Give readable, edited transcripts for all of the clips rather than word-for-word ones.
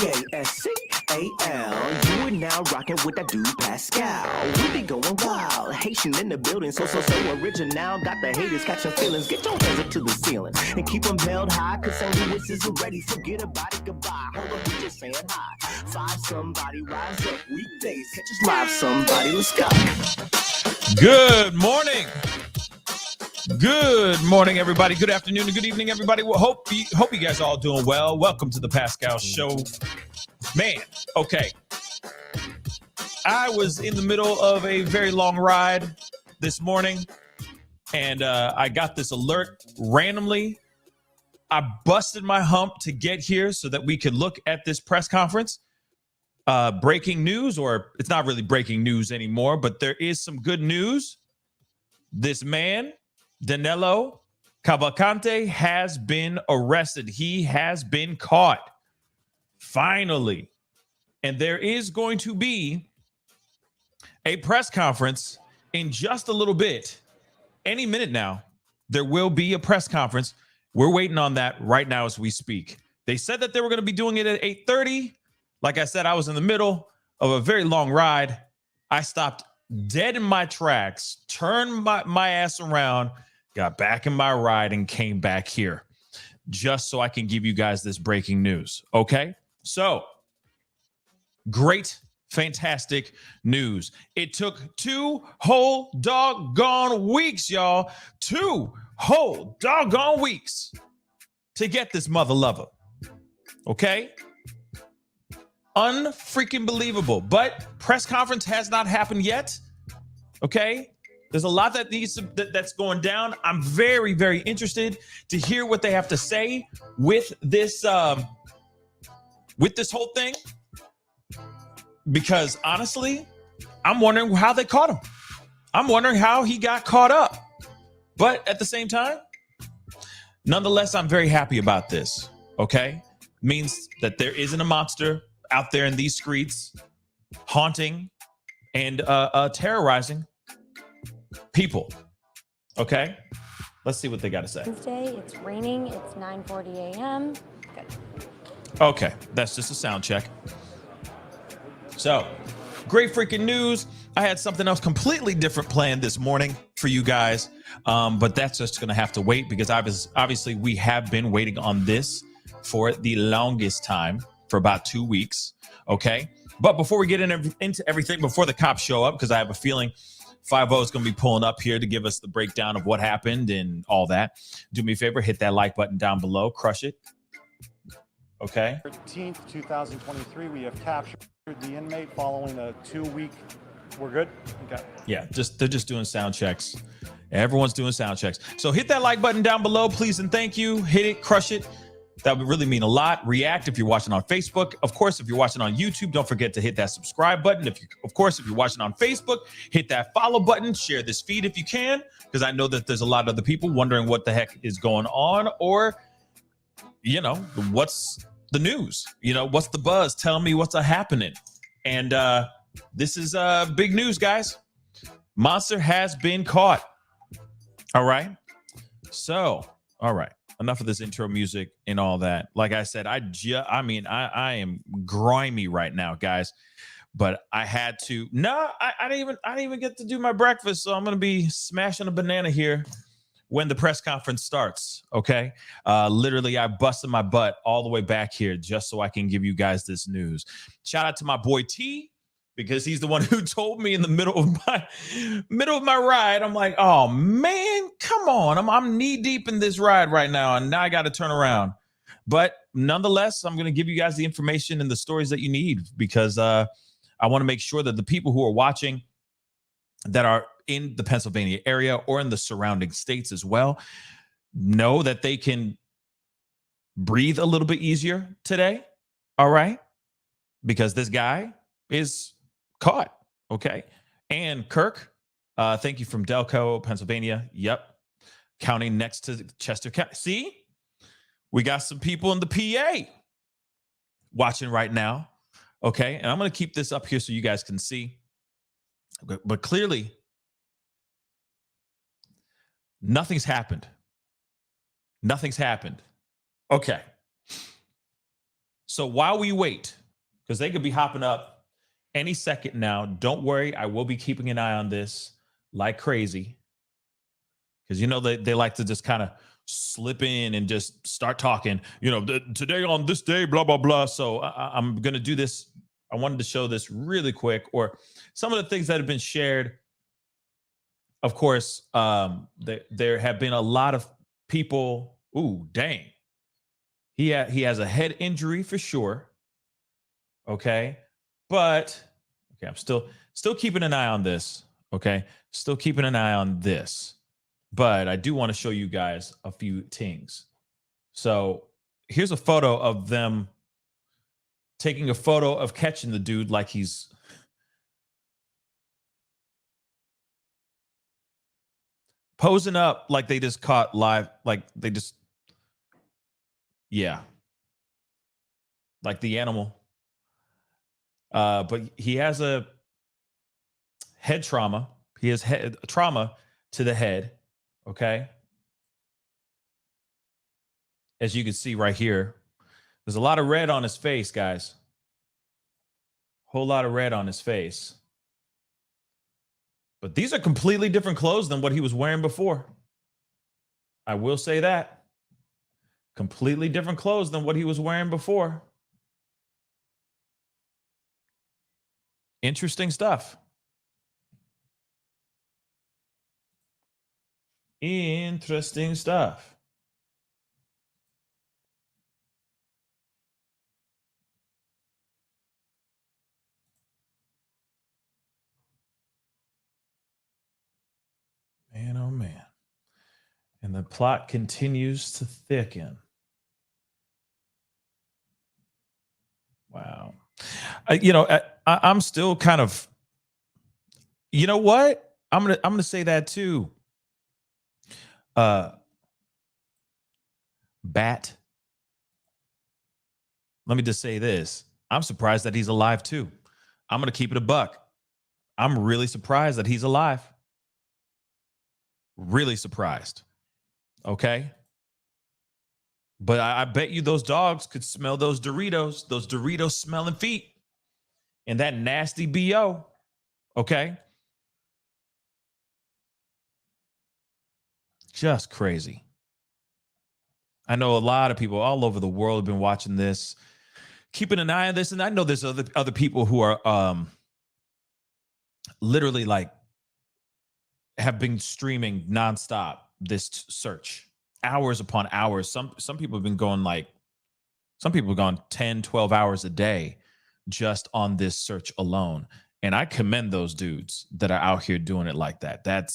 Pascal. You are now rocking with that dude Pascal. We be going wild, Haitian in the building, so original. Got the haters catching feelings. Get your hands up to the ceiling and keep them held high, cause St. Louis isn't ready. Forget about it, goodbye. Hold on, we just saying hi. Five somebody, rise up weekdays. Catch us live, somebody. Let's go. Good morning. Good morning, everybody. Good afternoon and good evening, everybody. Well, hope you guys are all doing well. Welcome to the Pascal Show. Man, okay. I was in the middle of a very long ride this morning, and I got this alert randomly. I busted my hump to get here so that we could look at this press conference. Breaking news, or it's not really breaking news anymore, but there is some good news. This man, Danelo Cavalcante, has been arrested. He has been caught. Finally. And there is going to be a press conference in just a little bit. Any minute now, there will be a press conference. We're waiting on that right now as we speak. They said that they were going to be doing it at 8:30. Like I said, I was in the middle of a very long ride. I stopped dead in my tracks, turned my ass around, got back in my ride, and came back here just so I can give you guys this breaking news. Okay? So, great, fantastic news. It took 2 whole doggone weeks, y'all. 2 whole doggone weeks to get this mother lover. Okay? Unfreaking believable. But press conference has not happened yet. Okay? There's a lot that that's going down. I'm very, very interested to hear what they have to say with this whole thing. Because honestly, I'm wondering how they caught him. I'm wondering how he got caught up. But at the same time, nonetheless, I'm very happy about this. Okay? Means that there isn't a monster out there in these streets haunting and terrorizing people. Okay? Let's see what they got to say. Wednesday, it's raining. It's 9:40 a.m. Good. Okay, that's just a sound check. So, great freaking news. I had something else completely different planned this morning for you guys, but that's just going to have to wait because obviously we have been waiting on this for the longest time, for about 2 weeks, okay? But before we get into everything, before the cops show up, because I have a feeling 5-0 is going to be pulling up here to give us the breakdown of what happened and all that. Do me a favor, hit that like button down below, crush it. Okay. 13th, 2023, we have captured the inmate following a 2-week. We're good? Okay. Yeah, they're just doing sound checks. Everyone's doing sound checks. So hit that like button down below, please and thank you. Hit it, crush it. That would really mean a lot. React if you're watching on Facebook. Of course, if you're watching on YouTube, don't forget to hit that subscribe button. If you're watching on Facebook, hit that follow button. Share this feed if you can, because I know that there's a lot of other people wondering what the heck is going on, or, you know, what's the news? You know, what's the buzz? Tell me what's happening. And this is big news, guys. Monster has been caught. All right. So, all right. Enough of this intro music and all that. Like I said, I am grimy right now, guys. But I had to. No, I didn't even get to do my breakfast. So I'm gonna be smashing a banana here when the press conference starts. Okay. Literally, I busted my butt all the way back here just so I can give you guys this news. Shout out to my boy T, because he's the one who told me in the middle of my ride. I'm like, oh man, come on. I'm knee deep in this ride right now, and now I got to turn around. But nonetheless, I'm going to give you guys the information and the stories that you need, because I want to make sure that the people who are watching that are in the Pennsylvania area or in the surrounding states as well know that they can breathe a little bit easier today. All right. Because this guy is caught. Okay. And Kirk, thank you, from Delco, Pennsylvania. Yep. County next to Chester County. See, we got some people in the PA watching right now. Okay. And I'm going to keep this up here so you guys can see. But clearly, nothing's happened. Nothing's happened. Okay. So So while we wait, because they could be hopping up any second now, don't worry. I will be keeping an eye on this like crazy. Because, you know, they like to just kind of slip in and just start talking, you know, today on this day, blah, blah, blah. So I'm going to do this. I wanted to show this really quick, or some of the things that have been shared. Of course, there have been a lot of people. Ooh, dang. He has a head injury for sure. Okay. But okay, I'm still keeping an eye on this. Okay. Still keeping an eye on this. But I do want to show you guys a few things. So here's a photo of them taking a photo of catching the dude like he's posing up like they just caught live, like they just, yeah, like the animal. But he has a head trauma. He has head trauma to the head. Okay. As you can see right here, there's a lot of red on his face, guys. Whole lot of red on his face. But these are completely different clothes than what he was wearing before. I will say that. Completely different clothes than what he was wearing before. Interesting stuff. Interesting stuff. Man, oh man. And the plot continues to thicken. Wow. I'm still kind of, you know what? I'm gonna say that too. Bat. Let me just say this. I'm surprised that he's alive too. I'm gonna keep it a buck. I'm really surprised that he's alive. Really surprised. Okay. But I bet you those dogs could smell those Doritos smelling feet, and that nasty BO. Okay. Just crazy. I know a lot of people all over the world have been watching this, keeping an eye on this. And I know there's other people who are literally like have been streaming nonstop this search, hours upon hours. Some people have been going some people have gone 10, 12 hours a day just on this search alone. And I commend those dudes that are out here doing it like that. That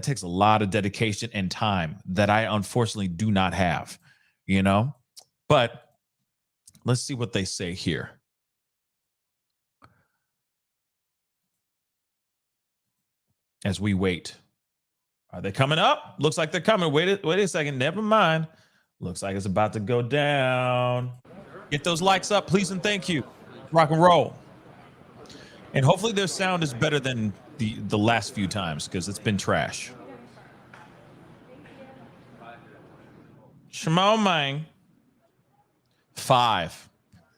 takes a lot of dedication and time that I unfortunately do not have, you know? But let's see what they say here. As we wait. Are they coming up? Looks like they're coming. Wait a second. Never mind. Looks like it's about to go down. Get those likes up, please, and thank you. Rock and roll. And hopefully their sound is better than the last few times, because it's been trash. Shimon, man. 5.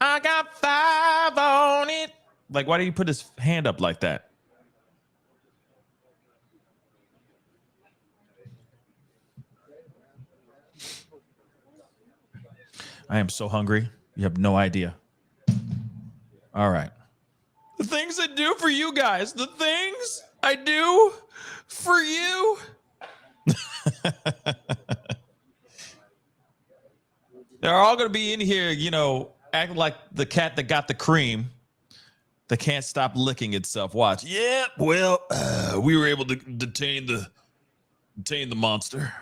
I got 5 on it. Like, why did he put his hand up like that? I am so hungry. You have no idea. All right. The things I do for you guys. The things I do for you. They're all going to be in here, you know, acting like the cat that got the cream that can't stop licking itself. Watch. Yeah, well, we were able to detain the monster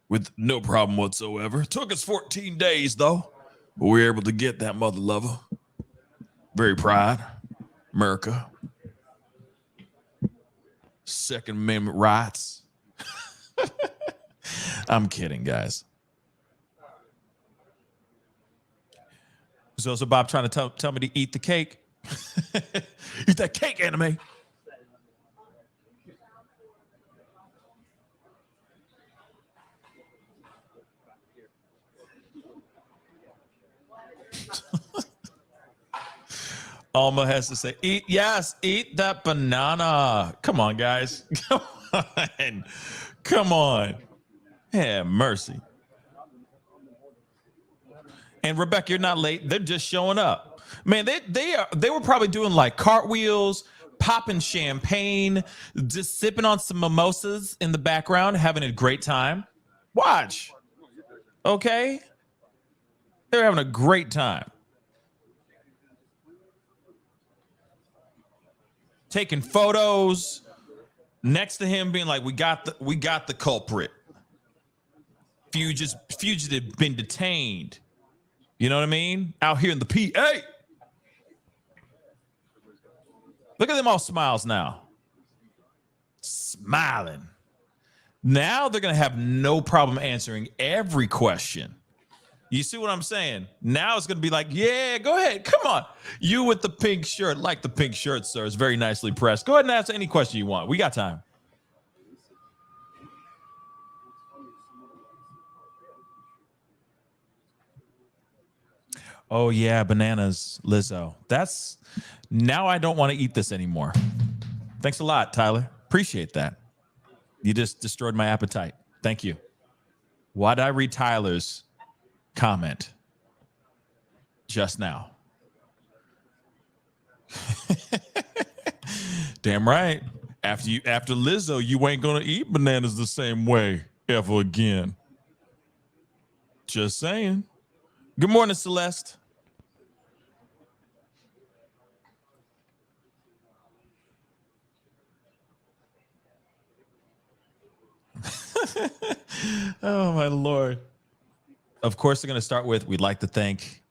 with no problem whatsoever. Took us 14 days, though. But we were able to get that mother lover. Very proud. America. Second Amendment rights. I'm kidding, guys. So Bob trying to tell me to eat the cake. Eat that cake, anime. Alma has to say, eat, yes, eat that banana. Come on, guys. Come on. Come on. Yeah, mercy. And Rebecca, you're not late. They're just showing up. Man, they were probably doing like cartwheels, popping champagne, just sipping on some mimosas in the background, having a great time. Watch. Okay? They're having a great time. Taking photos next to him, being like, we got the culprit. Fugitive been detained. You know what I mean? Out here in the PA. Look at them all smiles now. Smiling. Now they're going to have no problem answering every question. You see what I'm saying? Now it's going to be like, yeah, go ahead. Come on. You with the pink shirt. Like the pink shirt, sir. It's very nicely pressed. Go ahead and ask any question you want. We got time. Oh, yeah, bananas, Lizzo. That's now I don't want to eat this anymore. Thanks a lot, Tyler. Appreciate that. You just destroyed my appetite. Thank you. Why did I read Tyler's comment just now? Damn right. After Lizzo, you ain't gonna eat bananas the same way ever again. Just saying. Good morning, Celeste. Oh, my Lord. Of course, they're going to start with, we'd like to thank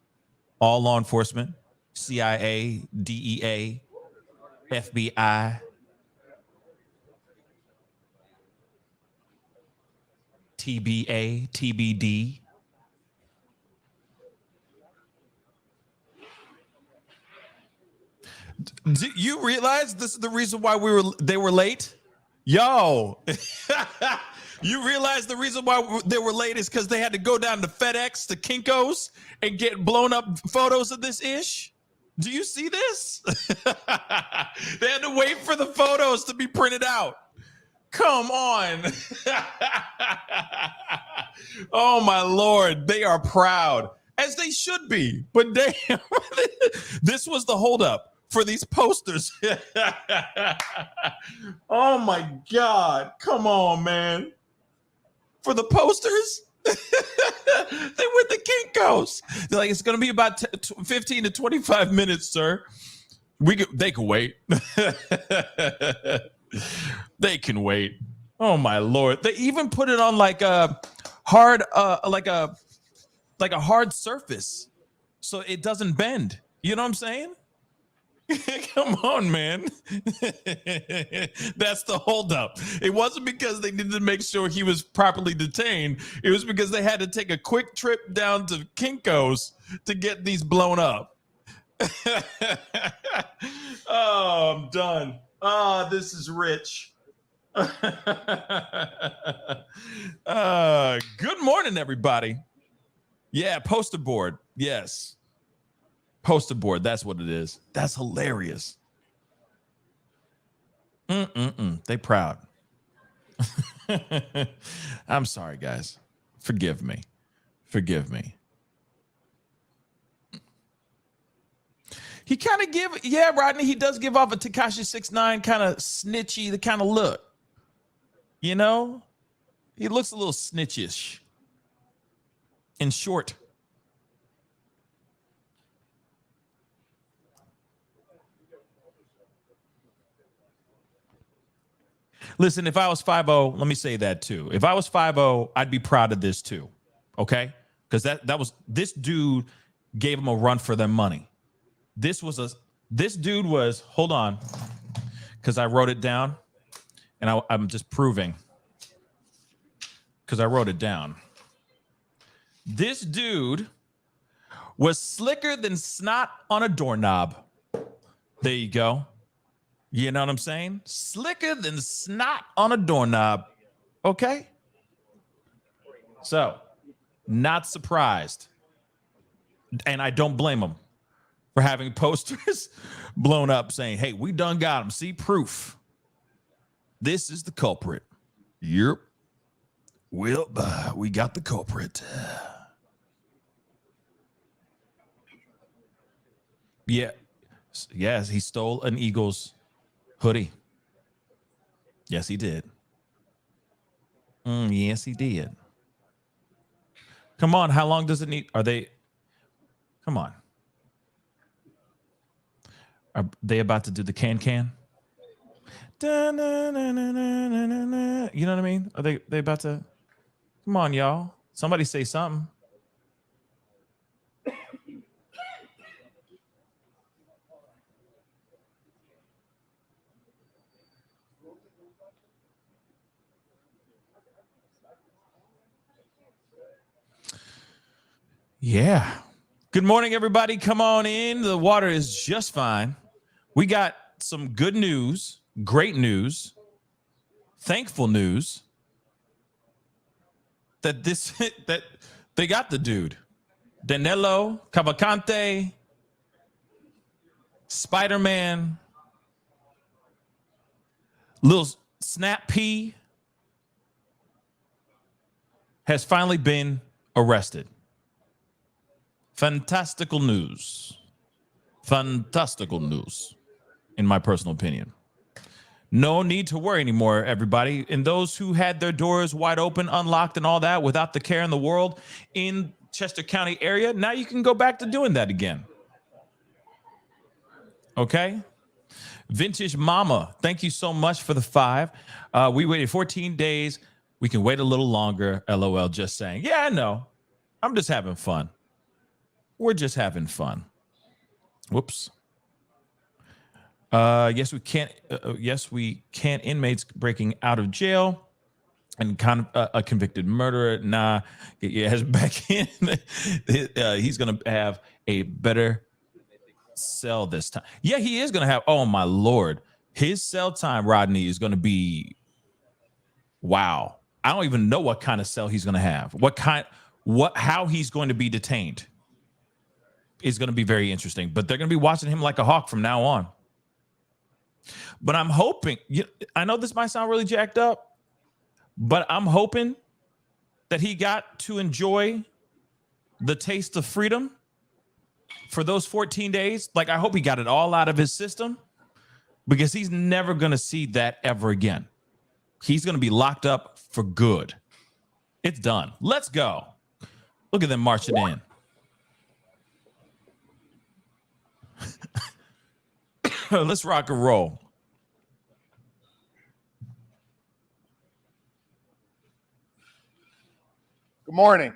all law enforcement, CIA, DEA, FBI, TBA, TBD. Do you realize this is the reason why they were late? Yo, you realize the reason why they were late is because they had to go down to FedEx to Kinko's and get blown up photos of this ish? Do you see this? They had to wait for the photos to be printed out. Come on. Oh, my Lord. They are proud, as they should be. But damn, this was the holdup for these posters. Oh my God. Come on, man. For the posters? They were the Kinkos. They're like, it's going to be about 15 to 25 minutes, sir. They can wait. They can wait. Oh my Lord. They even put it on like a hard, like a hard surface so it doesn't bend. You know what I'm saying? Come on, man. That's the holdup. It wasn't because they needed to make sure he was properly detained. It was because they had to take a quick trip down to Kinko's to get these blown up. Oh, I'm done. Oh, this is rich. Good morning, everybody. Yeah, poster board. Yes. Poster board, that's what it is. That's hilarious. They proud. I'm sorry, guys. Forgive me. Forgive me. He kind of Rodney, he does give off a Tekashi 6ix9ine kind of snitchy, the kind of look. You know? He looks a little snitchish. In short. Listen, if I was 5-0, let me say that too. If I was 5-0, I'd be proud of this too. Okay? Because this dude gave him a run for their money. This dude was, hold on, because I wrote it down, and I'm just proving, because I wrote it down. This dude was slicker than snot on a doorknob. There you go. You know what I'm saying? Slicker than snot on a doorknob. Okay? So, not surprised. And I don't blame him. for having posters blown up saying, hey, we done got him. See proof. This is the culprit. Yep. Well, we got the culprit. Yeah. Yes, he stole an Eagles hoodie. Yes, he did. Yes, he did. Come on. How long does it need? Are they? Come on. Are they about to do the can? You know what I mean? Are they about to? Come on, y'all. Somebody say something. Yeah. Good morning, everybody. Come on in. The water is just fine. We got some good news, great news, thankful news that that they got the dude. Danelo Cavalcante, Spider-Man, little Snap P has finally been arrested. Fantastical news. Fantastical news, in my personal opinion. No need to worry anymore, everybody. And those who had their doors wide open, unlocked, and all that without the care in the world in Chester County area, now you can go back to doing that again. Okay? Vintage Mama, thank you so much for the 5. We waited 14 days. We can wait a little longer. LOL, just saying. Yeah, I know. I'm just having fun. We're just having fun. Whoops. Yes, we can't. Yes, we can't. Inmates breaking out of jail and kind of a convicted murderer. Nah, has back in. He's gonna have a better cell this time. Yeah, he is gonna have. Oh my Lord, his cell time, Rodney, is gonna be. Wow, I don't even know what kind of cell he's gonna have. How he's going to be detained is going to be very interesting. But they're going to be watching him like a hawk from now on. But I'm hoping, I know this might sound really jacked up, but I'm hoping that he got to enjoy the taste of freedom for those 14 days. Like, I hope he got it all out of his system, because he's never going to see that ever again. He's going to be locked up for good. It's done. Let's go. Look at them marching in. Let's rock and roll. Good morning.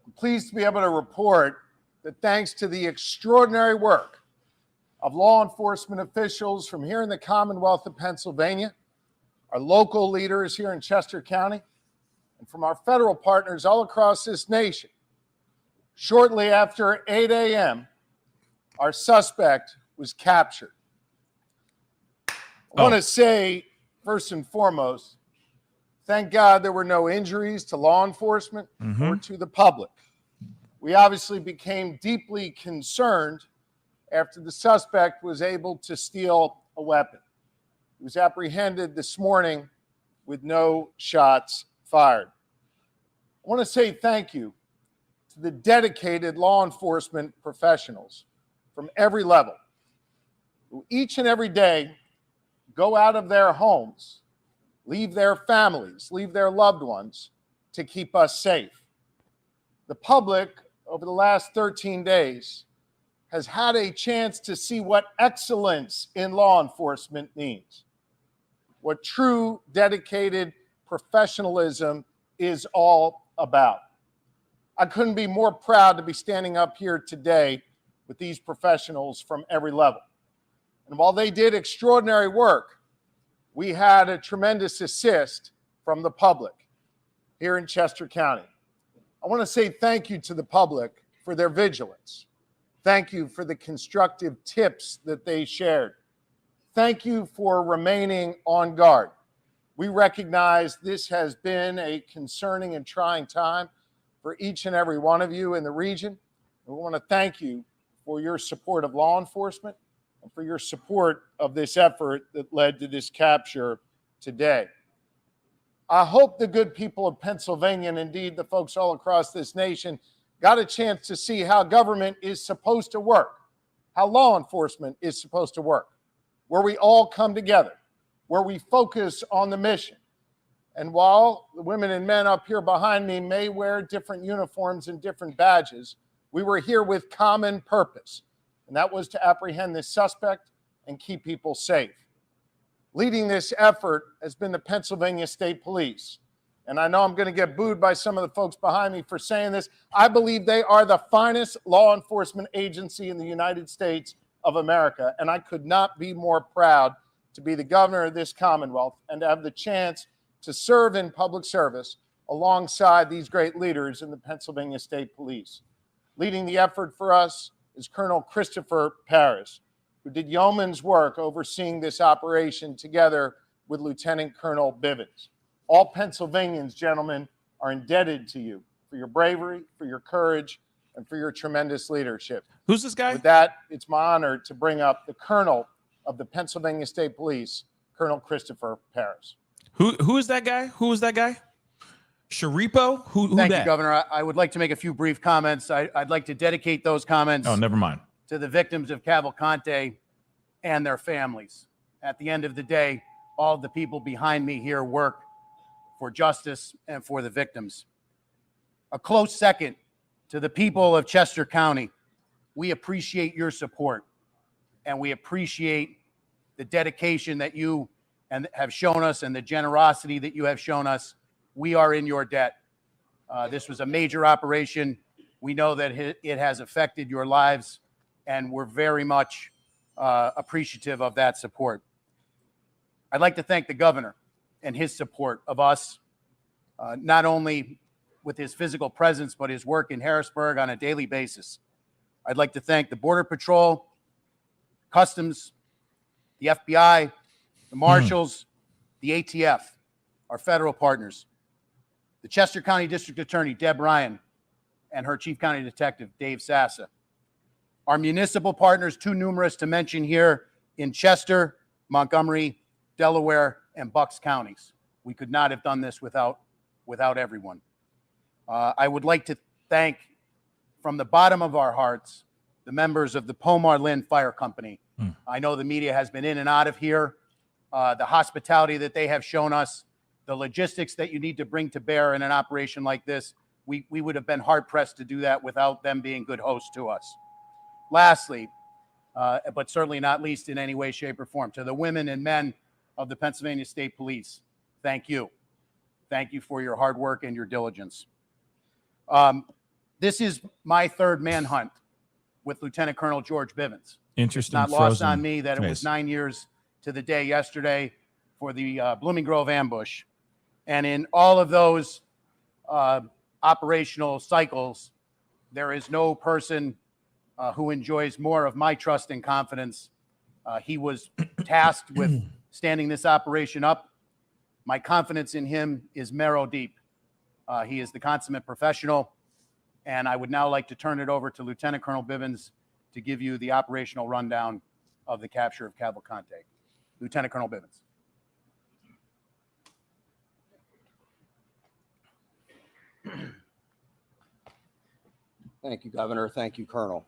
I'm pleased to be able to report that thanks to the extraordinary work of law enforcement officials from here in the Commonwealth of Pennsylvania, our local leaders here in Chester County, and from our federal partners all across this nation, shortly after 8 a.m., our suspect was captured. I want to say, first and foremost, thank God there were no injuries to law enforcement or to the public. We obviously became deeply concerned after the suspect was able to steal a weapon. He was apprehended this morning with no shots fired. I want to say thank you to the dedicated law enforcement professionals from every level who each and every day go out of their homes, leave their families, leave their loved ones to keep us safe. The public over the last 13 days has had a chance to see what excellence in law enforcement means, what true dedicated professionalism is all about. I couldn't be more proud to be standing up here today with these professionals from every level. And while they did extraordinary work, we had a tremendous assist from the public here in Chester County. I want to say thank you to the public for their vigilance. Thank you for the constructive tips that they shared. Thank you for remaining on guard. We recognize this has been a concerning and trying time for each and every one of you in the region. We want to thank you for your support of law enforcement and for your support of this effort that led to this capture today. I hope the good people of Pennsylvania, and indeed the folks all across this nation, got a chance to see how government is supposed to work, how law enforcement is supposed to work, where we all come together, where we focus on the mission. And while the women and men up here behind me may wear different uniforms and different badges, we were here with common purpose, and that was to apprehend this suspect and keep people safe. Leading this effort has been the Pennsylvania State Police. And I know I'm going to get booed by some of the folks behind me for saying this. I believe they are the finest law enforcement agency in the United States of America. And I could not be more proud to be the governor of this Commonwealth and to have the chance to serve in public service alongside these great leaders in the Pennsylvania State Police. Leading the effort for us is Colonel Christopher Paris, who did yeoman's work overseeing this operation together with Lieutenant Colonel Bivens. All Pennsylvanians, gentlemen, are indebted to you for your bravery, for your courage, and for your tremendous leadership. Who's this guy? With that, it's my honor to bring up the Colonel of the Pennsylvania State Police, Colonel Christopher Paris. Who is that guy? Who is that guy? Sharipo? Who Thank that? you, Governor. I would like to make a few brief comments. I'd like to dedicate those comments Oh, never mind. to the victims of Cavalcante and their families. At the end of the day, all of the people behind me here work for justice and for the victims. A close second to the people of Chester County. We appreciate your support, and we appreciate the dedication that you have shown us and the generosity that you have shown us. We are in your debt. This was a major operation. We know that it has affected your lives, and we're very much appreciative of that support. I'd like to thank the governor and his support of us, not only with his physical presence, but his work in Harrisburg on a daily basis. I'd like to thank the Border Patrol, Customs, the FBI, the Marshals, the ATF, our federal partners, the Chester County District Attorney, Deb Ryan, and her Chief County Detective, Dave Sassa. Our municipal partners, too numerous to mention here, in Chester, Montgomery, Delaware, and Bucks counties. We could not have done this without everyone. I would like to thank, from the bottom of our hearts, the members of the Pomar Lynn Fire Company. I know the media has been in and out of here. The hospitality that they have shown us, the logistics that you need to bring to bear in an operation like this, we would have been hard-pressed to do that without them being good hosts to us. Lastly, but certainly not least in any way, shape, or form, to the women and men of the Pennsylvania State Police, thank you. Thank you for your hard work and your diligence. This is my third manhunt with Lieutenant Colonel George Bivens. Interesting. It's not lost on me that it was 9 years to the day yesterday for the Blooming Grove ambush. And in all of those operational cycles, there is no person who enjoys more of my trust and confidence. He was tasked with standing this operation up. My confidence in him is marrow deep. He is the consummate professional. And I would now like to turn it over to Lieutenant Colonel Bivens to give you the operational rundown of the capture of Cavalcante. Lieutenant Colonel Bivens. Thank you, Governor. Thank you, Colonel.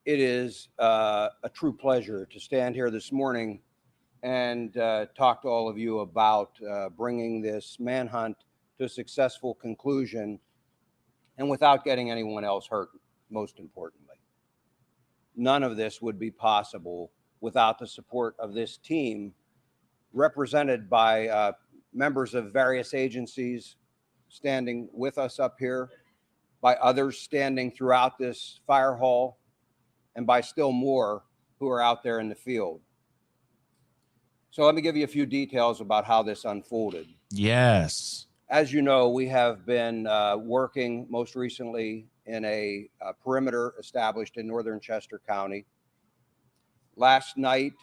It is a true pleasure to stand here this morning and talk to all of you about bringing this manhunt to a successful conclusion and without getting anyone else hurt, most importantly. None of this would be possible without the support of this team represented by members of various agencies standing with us up here, by others standing throughout this fire hall, and by still more who are out there in the field. So let me give you a few details about how this unfolded. Yes. As you know, we have been working most recently in a perimeter established in northern Chester County. Last night,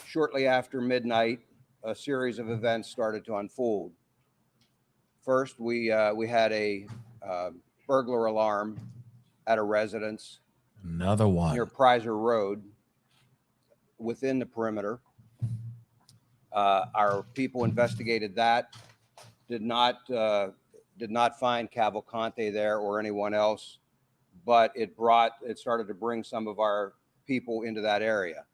shortly after midnight, a series of events started to unfold. First, we had a burglar alarm at a residence Another one. near Prizer Road within the perimeter. Our people investigated that, did not find Cavalcante there or anyone else, but it started to bring some of our people into that area.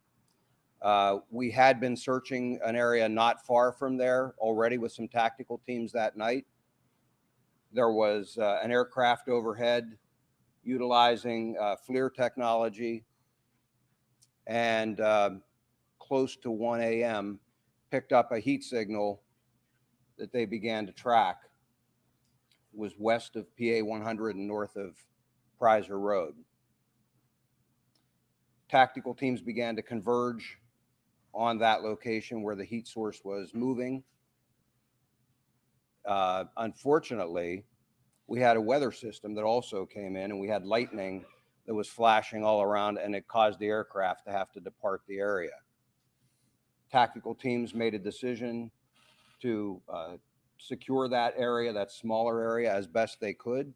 We had been searching an area not far from there already with some tactical teams that night. There was an aircraft overhead utilizing FLIR technology, and close to 1 a.m. picked up a heat signal that they began to track. It was west of PA 100 and north of Prizer Road. Tactical teams began to converge on that location where the heat source was moving. Unfortunately, we had a weather system that also came in, and we had lightning that was flashing all around, and it caused the aircraft to have to depart the area. Tactical teams made a decision to secure that area, that smaller area, as best they could,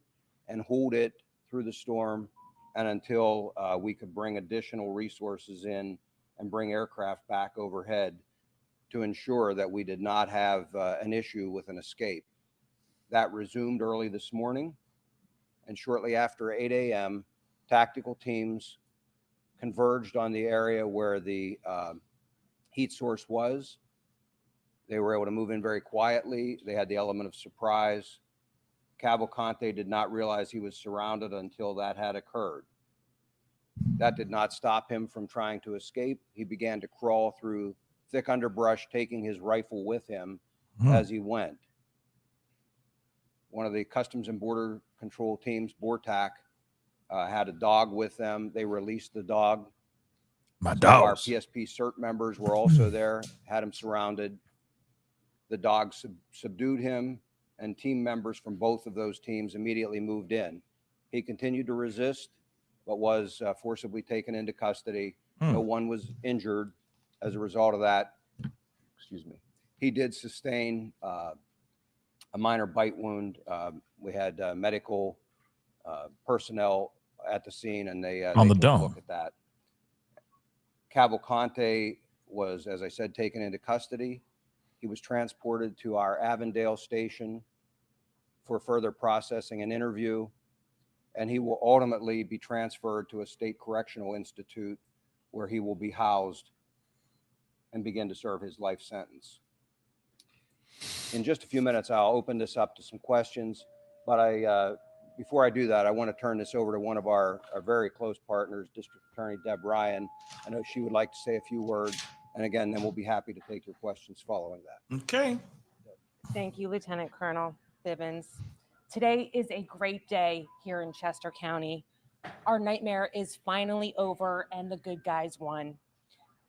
and hold it through the storm and until we could bring additional resources in and bring aircraft back overhead to ensure that we did not have an issue with an escape. That resumed early this morning, and shortly after 8 a.m., tactical teams converged on the area where the heat source was. They were able to move in very quietly. They had the element of surprise. Cavalcante did not realize he was surrounded until that had occurred. That did not stop him from trying to escape. He began to crawl through thick underbrush, taking his rifle with him as he went. One of the Customs and Border Control teams, BORTAC, had a dog with them. They released the dog. My Some dogs. of our PSP CERT members were also there, had him surrounded. The dog subdued him, and team members from both of those teams immediately moved in. He continued to resist, but was forcibly taken into custody. No one was injured as a result of that. Excuse me. He did sustain a minor bite wound. We had medical personnel at the scene, and they On the took dome. a look at that. Cavalcante was, as I said, taken into custody. He was transported to our Avondale station for further processing and interview, and he will ultimately be transferred to a state correctional institute where he will be housed and begin to serve his life sentence. In just a few minutes, I'll open this up to some questions, but before I do that, I want to turn this over to one of our very close partners, District Attorney Deb Ryan. I know she would like to say a few words, and again, then we'll be happy to take your questions following that. Okay. Thank you, Lieutenant Colonel Bivens. Today is a great day here in Chester County. Our nightmare is finally over and the good guys won.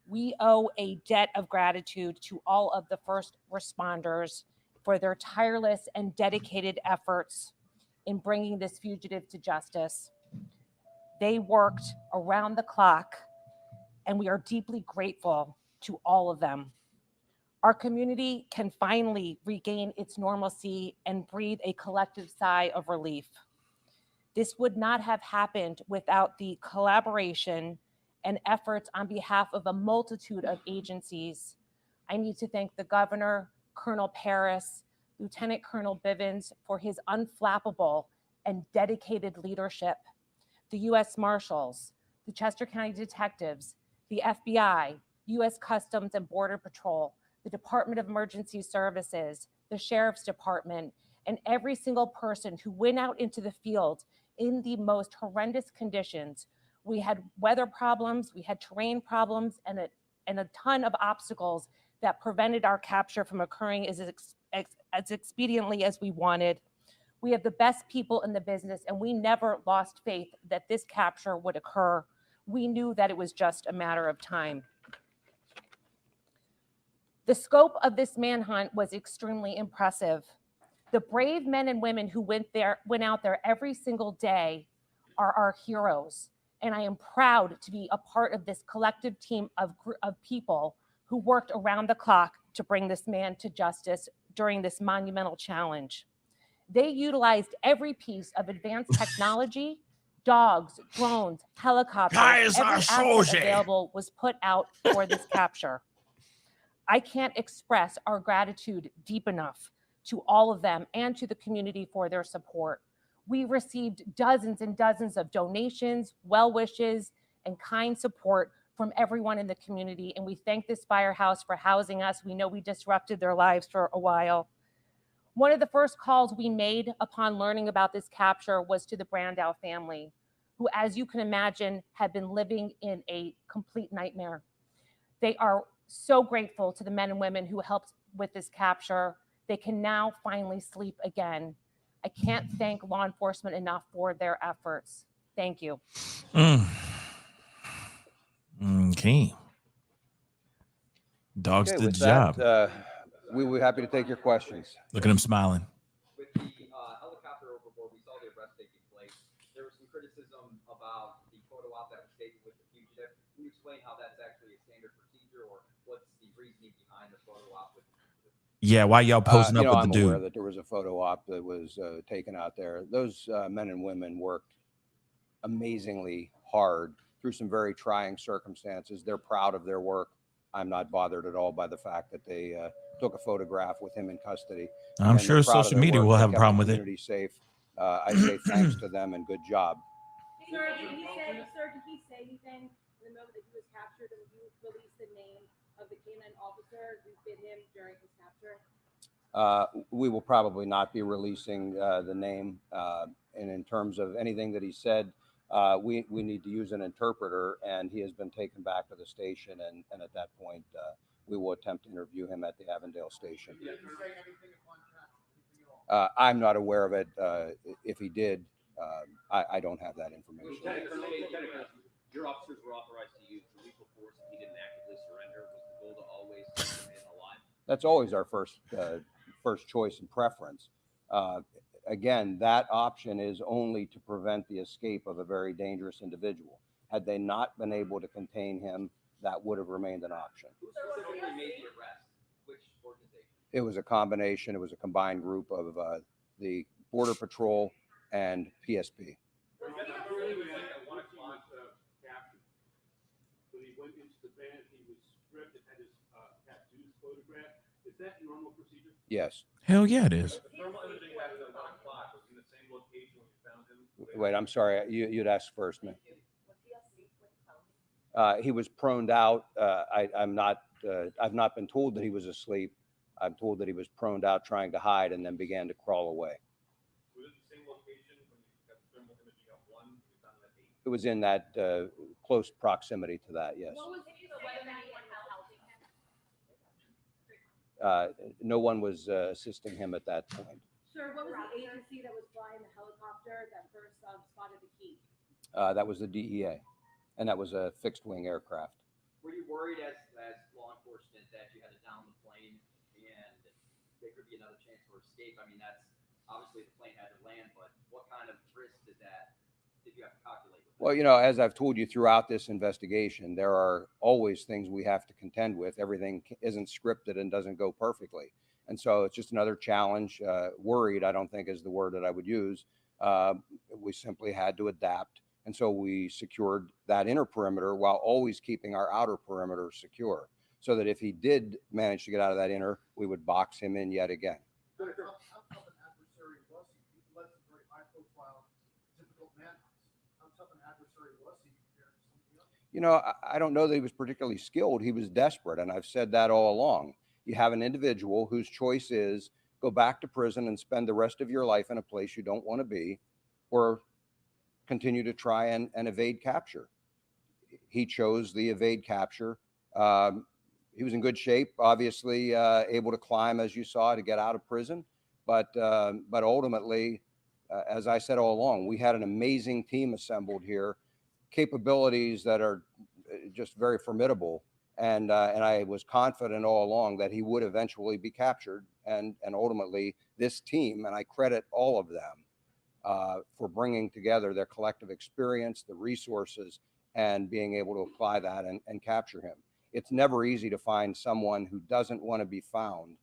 We owe a debt of gratitude to all of the first responders for their tireless and dedicated efforts in bringing this fugitive to justice. They worked around the clock, and we are deeply grateful to all of them. Our community can finally regain its normalcy and breathe a collective sigh of relief. This would not have happened without the collaboration and efforts on behalf of a multitude of agencies. I need to thank the Governor, Colonel Paris, Lieutenant Colonel Bivens for his unflappable and dedicated leadership, the U.S. Marshals, the Chester County Detectives, the FBI, U.S. Customs and Border Patrol, the Department of Emergency Services, the Sheriff's Department, and every single person who went out into the field in the most horrendous conditions. We had weather problems, we had terrain problems, and a ton of obstacles that prevented our capture from occurring as expediently as we wanted. We have the best people in the business, and we never lost faith that this capture would occur. We knew that it was just a matter of time. The scope of this manhunt was extremely impressive. The brave men and women who went out there every single day are our heroes. And I am proud to be a part of this collective team of people who worked around the clock to bring this man to justice during this monumental challenge. They utilized every piece of advanced technology Dogs, drones, helicopters, Guys every are asset soldier. available was put out for this capture. I can't express our gratitude deep enough to all of them and to the community for their support. We received dozens and dozens of donations, well wishes, and kind support from everyone in the community. And we thank this firehouse for housing us. We know we disrupted their lives for a while. One of the first calls we made upon learning about this capture was to the Brandow family, who, as you can imagine, had been living in a complete nightmare. They are so grateful to the men and women who helped with this capture. They can now finally sleep again. I can't thank law enforcement enough for their efforts. Thank you. Okay. Dogs Okay, did with the job. that, we were happy to take your questions. Look at him smiling. With the helicopter overboard, we saw the arrest taking place. There was some criticism about the photo op that was taken with the fugitive. Can you explain how that's actually a standard procedure, or what's the reasoning behind the photo op with the fugitive? Yeah, why y'all posing up with I'm the aware dude? that there was a photo op that was taken out there. Those men and women worked amazingly hard through some very trying circumstances. They're proud of their work. I'm not bothered at all by the fact that they took a photograph with him in custody. I'm Again, sure they're proud of social their media work. will They have a kept problem the with it. community safe. I say thanks to them and good job. Sir, did he say anything in the moment that he was captured, and you released the name of the canine officer who bit him during his capture? We will probably not be releasing the name. And in terms of anything that he said, we need to use an interpreter, and he has been taken back to the station. And at that point, we will attempt to interview him at the Avondale station. I'm not aware of it. If he did, I don't have that information. Your officers were authorized to use lethal force if he didn't actively surrender. Was the goal to always keep him alive? That's always our first choice and preference. Again, that option is only to prevent the escape of a very dangerous individual. Had they not been able to contain him, that would have remained an option. Who specifically made the arrest? Which organization? It was a combination. It was a combined group of the Border Patrol and PSP. When he went into the van, he was stripped and had his tattoos photographed. Is that normal procedure? Yes. Hell yeah, it is. Wait, I'm sorry. You'd ask first, man. He was proned out. I've not been told that he was asleep. I'm told that he was proned out trying to hide and then began to crawl away. Was it the same location when you got filmed with him at GL 1? It was in that close proximity to that, yes. No one was assisting him at that point. Sir, what was the agency that was flying the helicopter that first spotted the key? That was the DEA, and that was a fixed-wing aircraft. Were you worried as law enforcement that you had to down the plane and there could be another chance for escape? I mean, that's obviously the plane had to land, but what kind of risk did you have to calculate with that? Well, as I've told you throughout this investigation, there are always things we have to contend with. Everything isn't scripted and doesn't go perfectly. And so it's just another challenge. Worried, I don't think is the word that I would use. We simply had to adapt. And so we secured that inner perimeter while always keeping our outer perimeter secure, so that if he did manage to get out of that inner, we would box him in yet again. How tough an adversary was he? He led some very high-profile, difficult manhunts. How tough an adversary was he compared to something else? I don't know that he was particularly skilled. He was desperate, and I've said that all along. You have an individual whose choice is go back to prison and spend the rest of your life in a place you don't want to be, or continue to try and evade capture. He chose the evade capture. He was in good shape, obviously able to climb, as you saw, to get out of prison. But ultimately, as I said all along, we had an amazing team assembled here, capabilities that are just very formidable. And I was confident all along that he would eventually be captured. And ultimately, this team, and I credit all of them for bringing together their collective experience, the resources, and being able to apply that and capture him. It's never easy to find someone who doesn't want to be found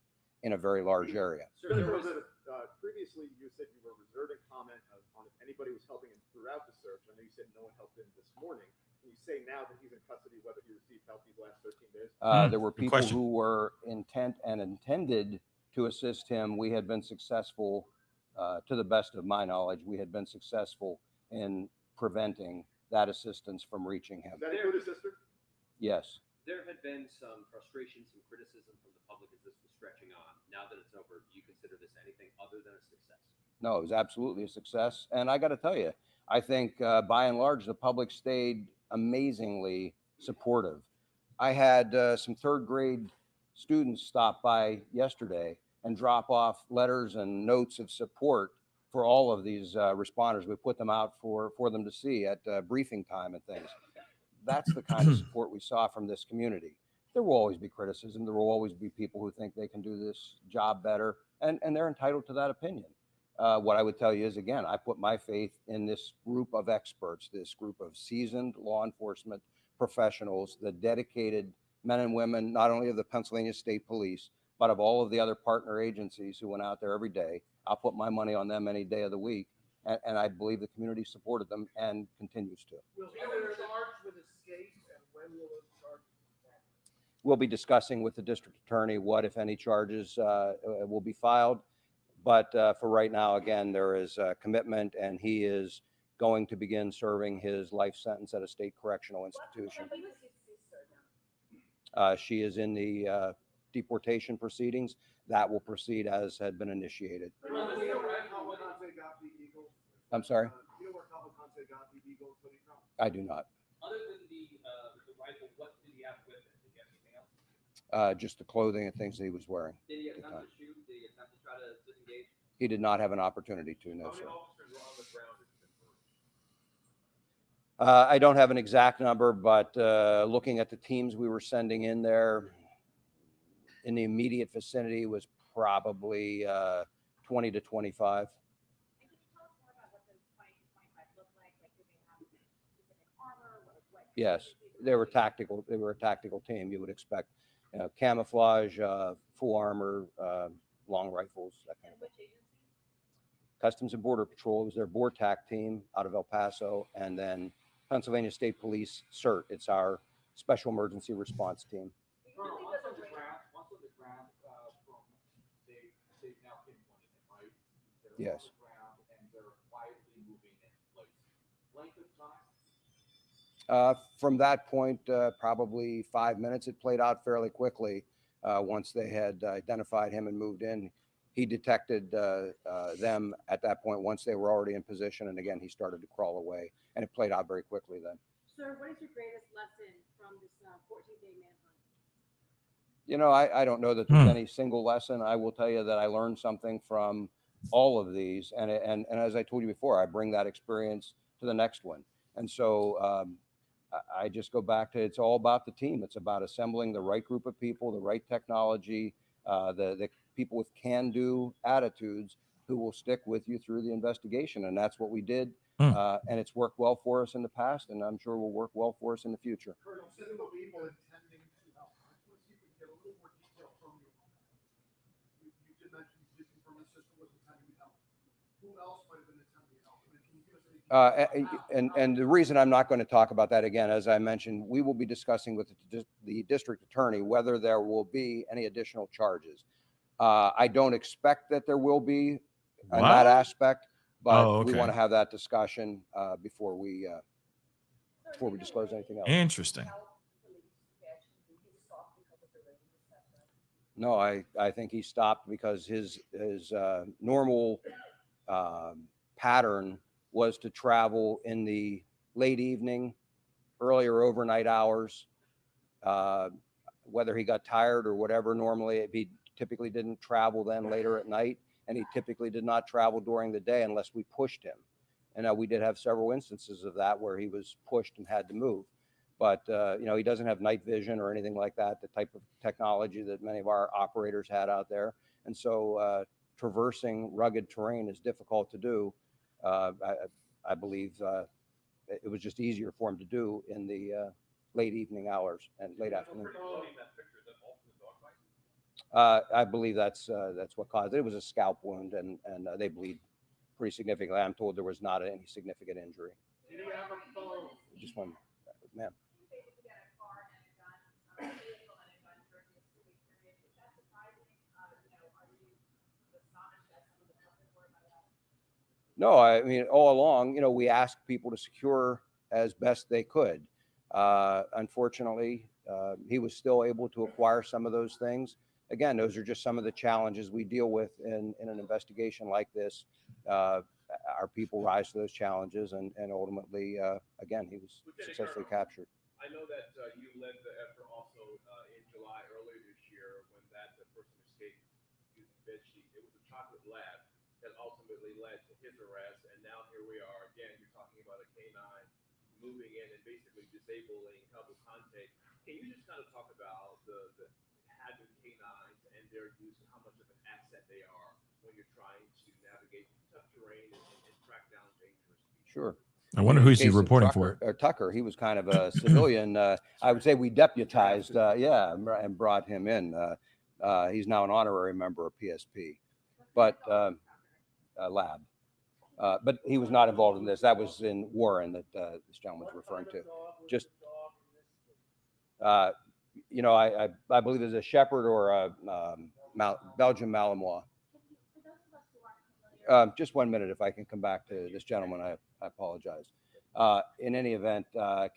in a very large area. Sir, previously you said you were reserving comment on if anybody was helping him throughout the search. I know you said no one helped him this morning. Can you say now that he's in custody whether he received help these last 13 days? There were people who were intent and intended to assist him. We had been successful, to the best of my knowledge, we had been successful in preventing that assistance from reaching him. Does that include his sister? Yes. There had been some frustration, some criticism from the public as this was stretching on. Now that it's over, do you consider this anything other than a success? No, it was absolutely a success. And I got to tell you, I think by and large, the public stayed amazingly supportive. I had some third grade students stop by yesterday and drop off letters and notes of support for all of these responders. We put them out for them to see at briefing time and things. That's the kind of support we saw from this community. There will always be criticism. There will always be people who think they can do this job better, and they're entitled to that opinion. What I would tell you is, again, I put my faith in this group of experts, this group of seasoned law enforcement professionals, the dedicated men and women, not only of the Pennsylvania State Police, but of all of the other partner agencies who went out there every day. I'll put my money on them any day of the week. And I believe the community supported them and continues to. Will he be charged with escape, and when will those charges be filed? We'll be discussing with the district attorney what, if any, charges will be filed. But for right now, again, there is a commitment, and he is going to begin serving his life sentence at a state correctional institution. She is in the deportation proceedings. That will proceed as had been initiated. I'm sorry? I do not. Other than the rifle, what did he have with it? Did he have anything else? Just the clothing and things that he was wearing. Did he attempt to shoot? Did he attempt to try to disengage? He did not have an opportunity to, no, sir. I don't have an exact number, but looking at the teams we were sending in there, in the immediate vicinity was probably 20 to 25. Yes, they were tactical. They were a tactical team. You would expect, camouflage, full armor, long rifles, that kind of thing. Customs and Border Patrol was their BORTAC team out of El Paso, and then Pennsylvania State Police CERT. It's our Special Emergency Response Team. Colonel, once on the ground, they've now pinpointed him, right? They're Yes. on the ground and they're quietly moving in place. Length of time? From that point, probably 5 minutes. It played out fairly quickly once they had identified him and moved in. He detected them at that point once they were already in position. And again, he started to crawl away, and it played out very quickly then. Sir, what is your greatest lesson from this 14-day manhunt? I don't know that there's any single lesson. I will tell you that I learned something from all of these. And as I told you before, I bring that experience to the next one. And so I just go back to, it's all about the team. It's about assembling the right group of people, the right technology, the people with can-do attitudes who will stick with you through the investigation. And that's what we did. And it's worked well for us in the past, and I'm sure will work well for us in the future. Colonel, single people intending to help. I just want to see if we can get a little more detail from you on that. You did mention you did confirm his sister was intending to help. Who else might have been intending to help? I mean, can you give us any And the reason I'm not going to talk about that again, as I mentioned, we will be discussing with the district attorney whether there will be any additional charges. I don't expect that there will be on that aspect, but we want to have that discussion before we disclose anything else. Interesting. No, I think he stopped because his normal pattern was to travel in the late evening, earlier overnight hours. Whether he got tired or whatever, normally he typically didn't travel then later at night, and he typically did not travel during the day unless we pushed him. And we did have several instances of that where he was pushed and had to move. But, he doesn't have night vision or anything like that, the type of technology that many of our operators had out there. And so traversing rugged terrain is difficult to do. I believe it was just easier for him to do in the late evening hours and late afternoon. I believe that's what caused it. It was a scalp wound, and they bleed pretty significantly. I'm told there was not any significant injury. Just one, ma'am. No, I mean, all along, we asked people to secure as best they could. Unfortunately, he was still able to acquire some of those things. Again, those are just some of the challenges we deal with in an investigation like this. Our people rise to those challenges, and ultimately, again, he was successfully captured. I know that you led the effort also in July earlier this year when that person escaped using bed sheets. It was a chocolate lab that ultimately led to his arrest, and now here we are again. You're talking about a canine moving in and basically disabling Cavalcante. Can you just kind of talk about the having canines and their use and how much of an asset they are when you're trying to navigate tough terrain and track down dangerous people? Sure. I wonder who's he Case of reporting Tucker, for? Tucker, he was kind of a civilian. I would say we deputized, and brought him in. He's now an honorary member of PSP, but lab. But he was not involved in this. That was in Warren that this gentleman was referring to. Just, I believe it's a Shepherd or a Belgian Malinois. Just 1 minute, if I can come back to this gentleman, I apologize. In any event,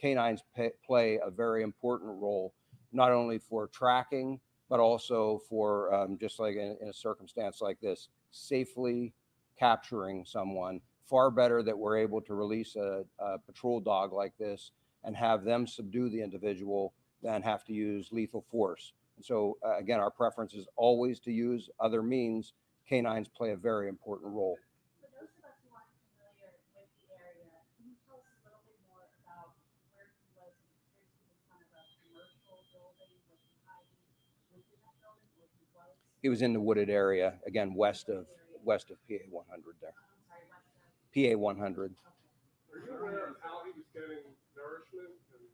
canines play a very important role, not only for tracking, but also for, just like in a circumstance like this, safely capturing someone. Far better that we're able to release a patrol dog like this and have them subdue the individual than have to use lethal force. And so, again, our preference is always to use other means. Canines play a very important role. For those of us who aren't familiar with the area, can you tell us a little bit more about where he was? He appears to be in front of a commercial building. Was he hiding within that building, or he was? He was in the wooded area, again, west of PA 100 there. PA 100. Are you aware of how he was getting nourishment and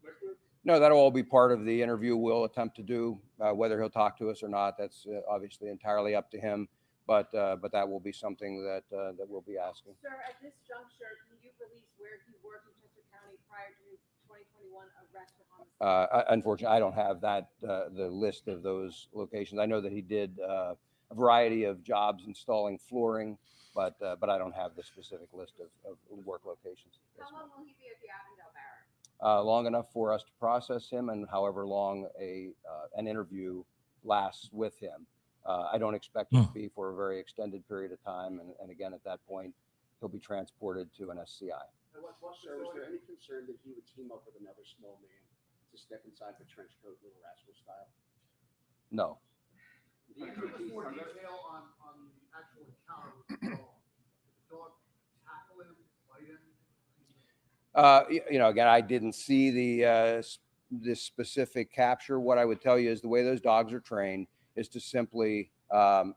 liquid? No, that'll all be part of the interview we'll attempt to do. Whether he'll talk to us or not, that's obviously entirely up to him. But that will be something that we'll be asking. Sir, at this juncture, can you release where he worked in Chester County prior to his 2021 arrest for homicide? Unfortunately, I don't have that the list of those locations. I know that he did a variety of jobs installing flooring, but I don't have the specific list of work locations. How long will he be at the Avondale Barracks? Long enough for us to process him, and however long an interview lasts with him. I don't expect it to be for a very extended period of time, and again, at that point, he'll be transported to an SCI. Sir, was there any concern that he would team up with another small man to step inside the trench coat, Little Rascal style? No. Can you give us more detail on the actual encounter with the dog? Did the dog tackle him, bite him? Again, I didn't see this specific capture. What I would tell you is the way those dogs are trained is to simply go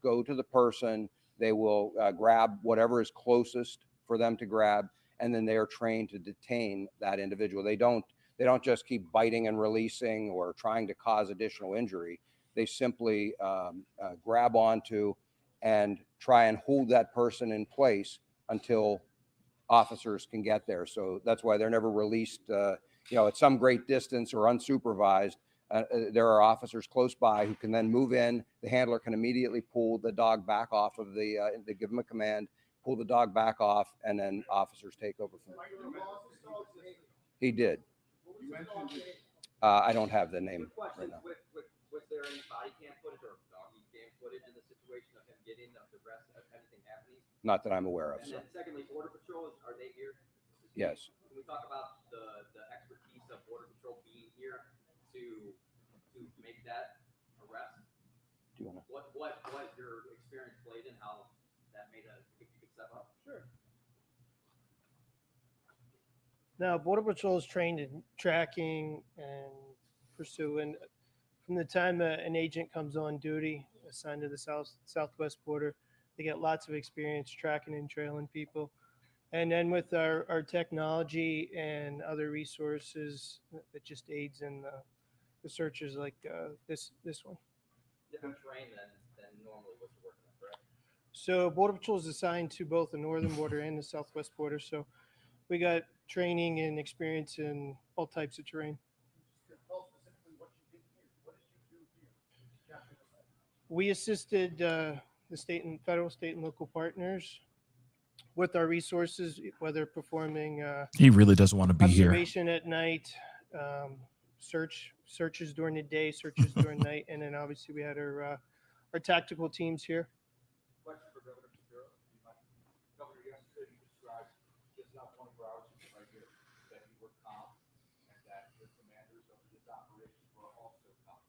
to the person. They will grab whatever is closest for them to grab, and then they are trained to detain that individual. They don't just keep biting and releasing or trying to cause additional injury. They simply grab onto and try and hold that person in place until officers can get there. So that's why they're never released, at some great distance or unsupervised. There are officers close by who can then move in. The handler can immediately pull the dog back off of they give them a command, pull the dog back off, and then officers take over from there. He did. I don't have the name right now. Was there any body cam footage or doggy cam footage in the situation of him getting the rest of anything happening? Not that I'm aware of. And then secondly, Border Patrol, are they here? Yes. Can we talk about the expertise of Border Patrol being here to make that arrest? Do you want to? What your experience played and how that made you could step up? Sure. Now, Border Patrol is trained in tracking and pursuing. From the time an agent comes on duty, assigned to the southwest border, they get lots of experience tracking and trailing people. And then with our technology and other resources that just aids in the searches like this one. Different terrain than normally what you're working on, correct? So Border Patrol is assigned to both the northern border and the southwest border. So we got training and experience in all types of terrain. Tell us specifically what you did here. What did you do here to capture this man? We assisted the state and local partners with our resources, whether performing He really doesn't want to be here. observation at night, searches during the day, searches during night, and then obviously we had our tactical teams here. Question for Governor Shapiro. Governor, yesterday you described just not 24 hours right here that you were calm and that the commanders of this operation were also calm.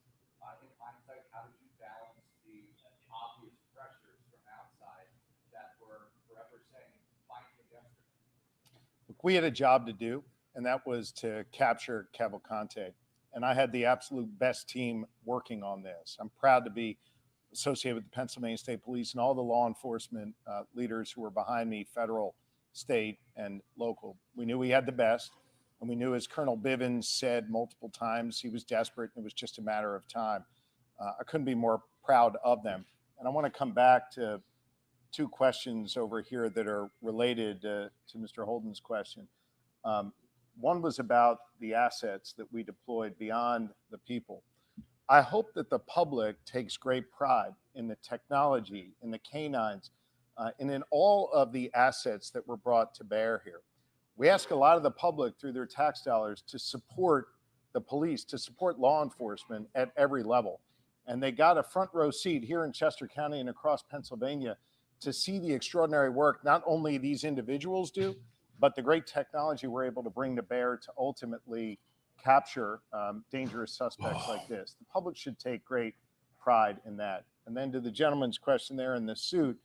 In hindsight, how did you balance the obvious pressures from outside that were forever saying, fight me yesterday? Look, we had a job to do, and that was to capture Cavalcante. And I had the absolute best team working on this. I'm proud to be associated with the Pennsylvania State Police and all the law enforcement leaders who were behind me, federal, state, and local. We knew we had the best, and we knew, as Colonel Bivens said multiple times, he was desperate, and it was just a matter of time. I couldn't be more proud of them. And I want to come back to two questions over here that are related to Mr. Holden's question. One was about the assets that we deployed beyond the people. I hope that the public takes great pride in the technology, in the canines, and in all of the assets that were brought to bear here. We ask a lot of the public through their tax dollars to support the police, to support law enforcement at every level. And they got a front row seat here in Chester County and across Pennsylvania to see the extraordinary work not only these individuals do, but the great technology we're able to bring to bear to ultimately capture dangerous suspects like this. The public should take great pride in that. And then to the gentleman's question there in the suit,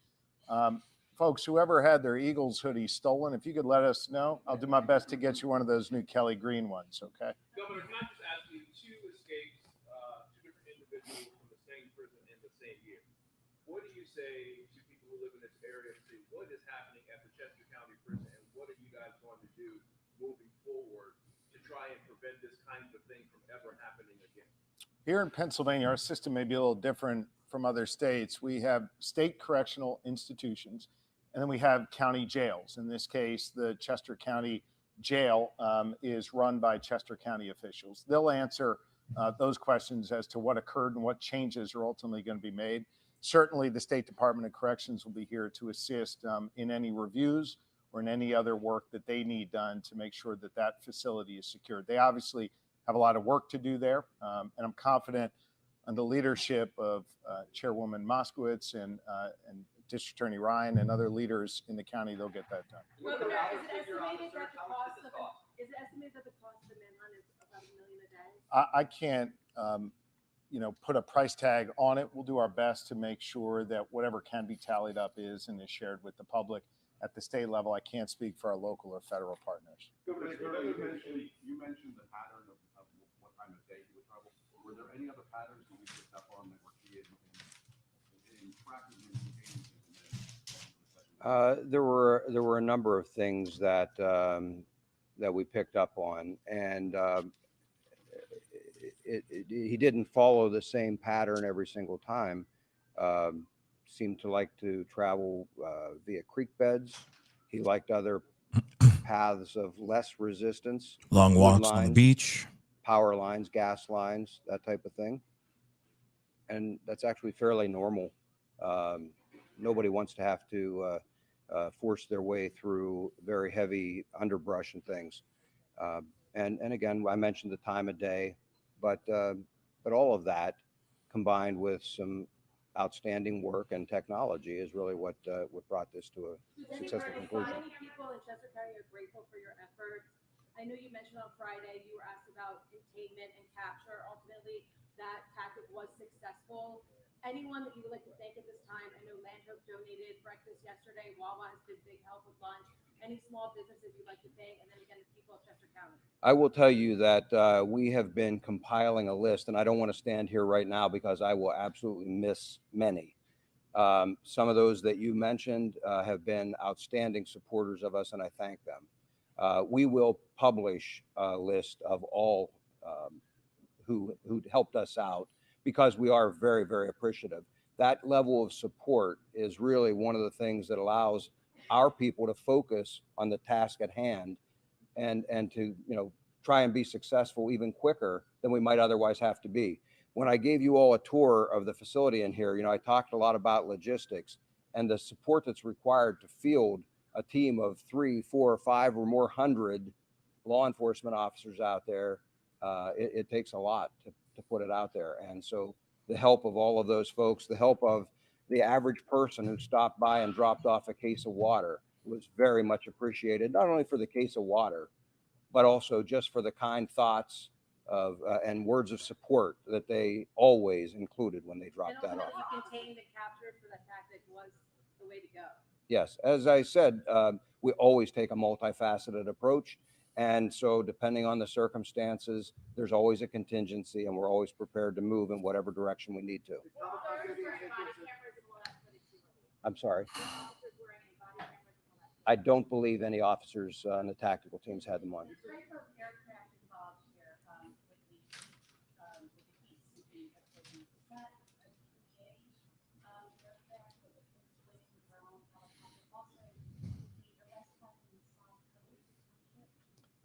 folks, whoever had their Eagles hoodie stolen, if you could let us know, I'll do my best to get you one of those new Kelly Green ones, okay? Governor, can I just ask you, two escapes, two different individuals from the same prison in the same year. What do you say to people who live in this area to what is happening at the Chester County Prison, and what are you guys going to do moving forward to try and prevent this kind of thing from ever happening again? Here in Pennsylvania, our system may be a little different from other states. We have state correctional institutions, and then we have county jails. In this case, the Chester County Jail is run by Chester County officials. They'll answer those questions as to what occurred and what changes are ultimately going to be made. Certainly, the State Department of Corrections will be here to assist in any reviews or in any other work that they need done to make sure that that facility is secured. They obviously have a lot of work to do there, and I'm confident on the leadership of Chairwoman Moskowitz and District Attorney Ryan and other leaders in the county, they'll get that done. Is it estimated that the cost of the manhunt is about $1 million a day? I can't, put a price tag on it. We'll do our best to make sure that whatever can be tallied up is and is shared with the public. At the state level, I can't speak for our local or federal partners. Governor, you mentioned the pattern of what time of day you would travel. Were there any other patterns that we picked up on that were key in tracking and There were a number of things that that we picked up on, and he didn't follow the same pattern every single time. Seemed to like to travel via creek beds. He liked other paths of less resistance. Long walks lines, on the beach. Power lines, gas lines, that type of thing. And that's actually fairly normal. Nobody wants to have to force their way through very heavy underbrush and things. And again, I mentioned the time of day, but all of that combined with some outstanding work and technology is really what brought this to a successful conclusion. How many people in Chester County are grateful for your efforts? I know you mentioned on Friday you were asked about containment and capture. Ultimately, that tactic was successful. Anyone that you would like to thank at this time? I know Landhope donated breakfast yesterday. Wawa has been big help with lunch. Any small businesses you'd like to thank? And then again, the people of Chester County. I will tell you that we have been compiling a list, and I don't want to stand here right now because I will absolutely miss many. Some of those that you mentioned have been outstanding supporters of us, and I thank them. We will publish a list of all who helped us out because we are very, very appreciative. that level of support is really one of the things that allows our people to focus on the task at hand and to, try and be successful even quicker than we might otherwise have to be. When I gave you all a tour of the facility in here, I talked a lot about logistics and the support that's required to field a team of 3, 4, 5 or more hundred law enforcement officers out there. It takes a lot to put it out there. And so the help of all of those folks, the help of the average person who stopped by and dropped off a case of water was very much appreciated, not only for the case of water, but also just for the kind thoughts of and words of support that they always included when they dropped that off. You contain the capture for that tactic was the way to go. Yes, as I said, we always take a multifaceted approach. And so depending on the circumstances, there's always a contingency and we're always prepared to move in whatever direction we need to. I'm sorry. I don't believe any officers on the tactical teams had them on.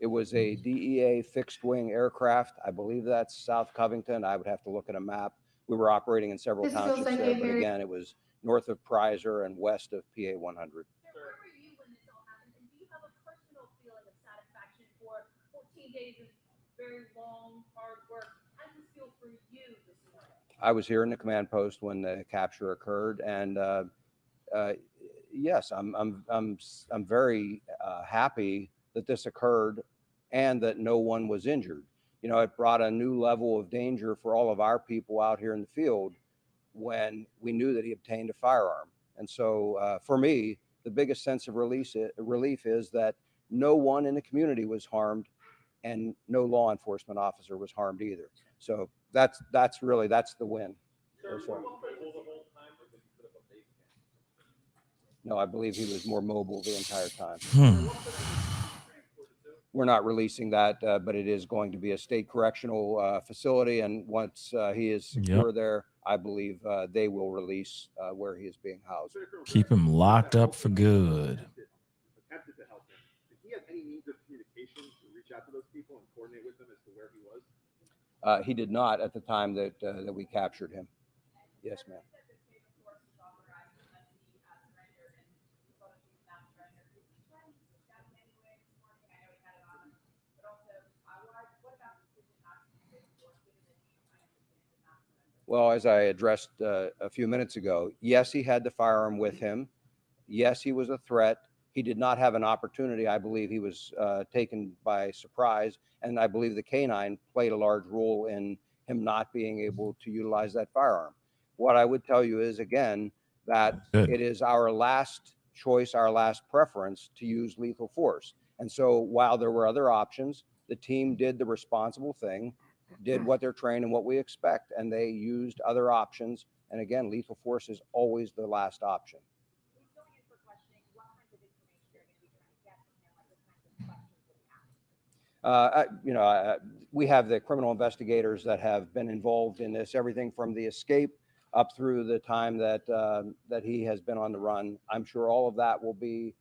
It was a DEA fixed wing aircraft. I believe that's South Covington. I would have to look at a map. We were operating in several townships there, but again, it was north of Prizer and west of PA 100. Where were you when this all happened? And do you have a personal feeling of satisfaction for 14 days of very long, hard work? How does this feel for you this morning? I was here in the command post when the capture occurred, and yes, I'm very happy that this occurred and that no one was injured. It brought a new level of danger for all of our people out here in the field when we knew that he obtained a firearm. And so for me, the biggest sense of relief is that no one in the community was harmed and no law enforcement officer was harmed either. So that's the win. No, I believe he was more mobile the entire time. We're not releasing that, but it is going to be a state correctional facility. And once he is secure there, I believe they will release where he is being housed. Keep him locked up for good. Attempted to help him. Did he have any means of communication to reach out to those people and coordinate with them as to where he was? He did not at the time that we captured him. Yes, ma'am. Well, as I addressed a few minutes ago, yes, he had the firearm with him. Yes, he was a threat. He did not have an opportunity. I believe he was taken by surprise. And I believe the canine played a large role in him not being able to utilize that firearm. What I would tell you is, again, that it is our last choice, our last preference to use lethal force. And so while there were other options, the team did the responsible thing, did what they're trained and what we expect, and they used other options. And again, lethal force is always the last option. We have the criminal investigators that have been involved in this, everything from the escape up through the time that he has been on the run. I'm sure all of that will be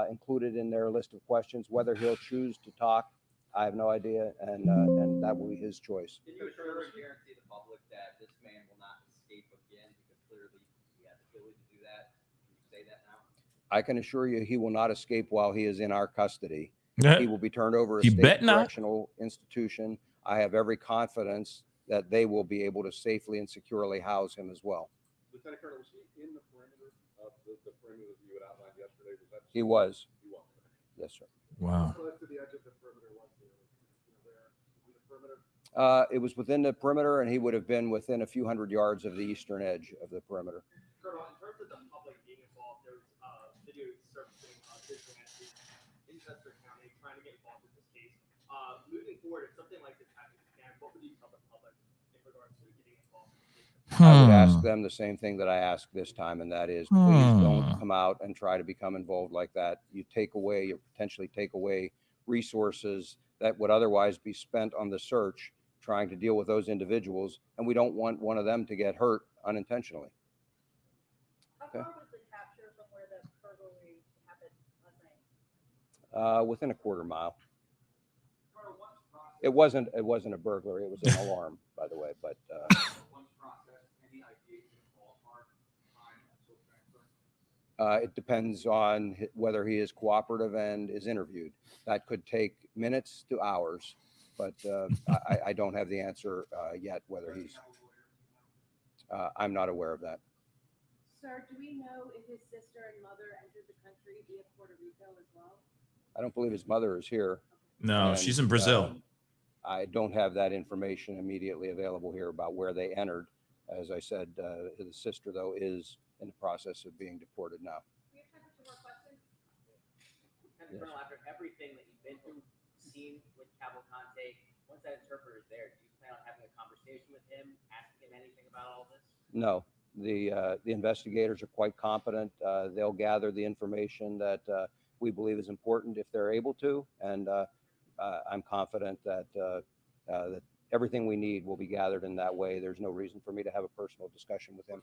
included in their list of questions. Whether he'll choose to talk, I have no idea, and that will be his choice. Can you assure and guarantee the public that this man will not escape again, because clearly he has the ability to do that? Can you say that now? I can assure you he will not escape while he is in our custody. Yeah. He will be turned over to a You state bet not. correctional institution. I have every confidence that they will be able to safely and securely house him as well. Lieutenant Colonel, was he in the perimeter of the perimeter that you had outlined yesterday? Was that He was. He was. Yes, sir. Wow. How close to the edge of the perimeter was he? In the perimeter? It was within the perimeter, and he would have been within a few hundred yards of the eastern edge of the perimeter. Colonel, in terms of the public being involved, there's video surfacing vigilante in Chester County trying to get involved in this case. Moving forward, if something like this happens again, what would you tell the public in regards to getting involved in the case? I would ask them the same thing that I asked this time, and that is, please don't come out and try to become involved like that. You potentially take away resources that would otherwise be spent on the search, trying to deal with those individuals, and we don't want one of them to get hurt unintentionally. far was the capture from where the burglary happened last night? Within a quarter mile. It wasn't a burglary. It was an alarm, by the way. But it depends on whether he is cooperative and is interviewed. That could take minutes to hours, but I don't have the answer yet. Whether he's, I'm not aware of that. Sir, do we know if his sister and mother entered the country via Puerto Rico as well? I don't believe his mother is here. No, and, she's in Brazil. I don't have that information immediately available here about where they entered. As I said, his sister, though, is in the process of being deported now. We have time for two more questions. Yes. Colonel, after everything that you've been through, seen with Cavalcante, once that interpreter is there, do you plan on having a conversation with him, asking him anything about all this? No, the investigators are quite competent. They'll gather the information that we believe is important if they're able to, and I'm confident that that everything we need will be gathered in that way. There's no reason for me to have a personal discussion with him.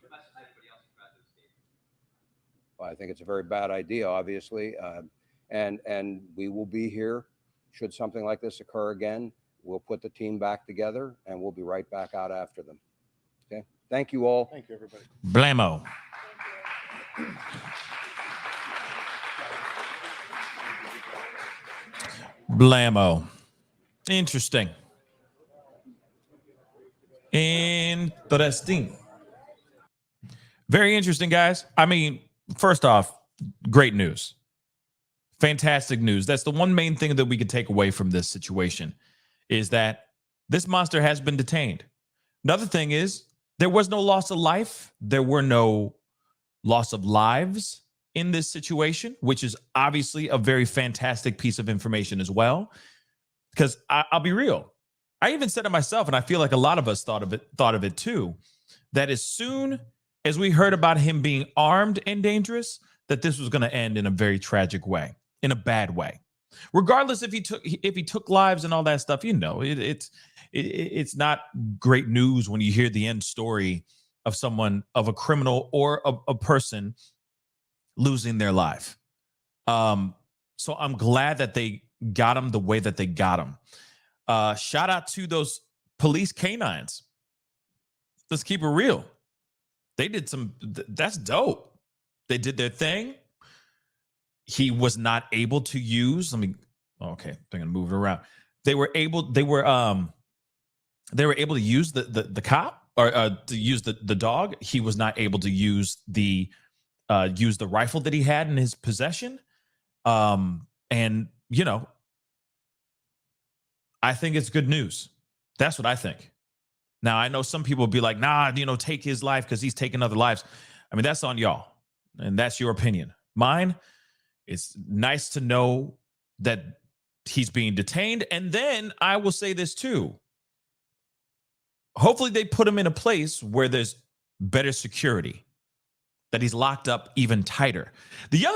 Well, I think it's a very bad idea, obviously, and we will be here should something like this occur again. We'll put the team back together, and we'll be right back out after them. Okay. Thank you all. Thank you, everybody. Blammo. Blammo. Interesting. Interesting. Very interesting, guys. I mean, first off, great news. Fantastic news. That's the one main thing that we could take away from this situation is that this monster has been detained. Another thing is there was no loss of life. There were no loss of lives in this situation, which is obviously a very fantastic piece of information as well. Because I'll be real. I even said it myself, and I feel like a lot of us thought of it too, that as soon as we heard about him being armed and dangerous, that this was going to end in a very tragic way, in a bad way. Regardless if he took lives and all that stuff, you know, it's not great news when you hear the end story of someone, of a criminal or a person losing their life. So I'm glad that they got him the way that they got him. Shout out to those police canines. Let's keep it real. They did that's dope. They did their thing. He was not able to use, okay, they're gonna move it around. They were able to use the cop or to use the dog. He was not able to use the rifle that he had in his possession. And you know, I think it's good news. That's what I think. Now, I know some people will be like, nah, you know, take his life because he's taking other lives. I mean, that's on y'all. And that's your opinion. Mine, it's nice to know that he's being detained. And then I will say this too. Hopefully they put him in a place where there's better security, that he's locked up even tighter. The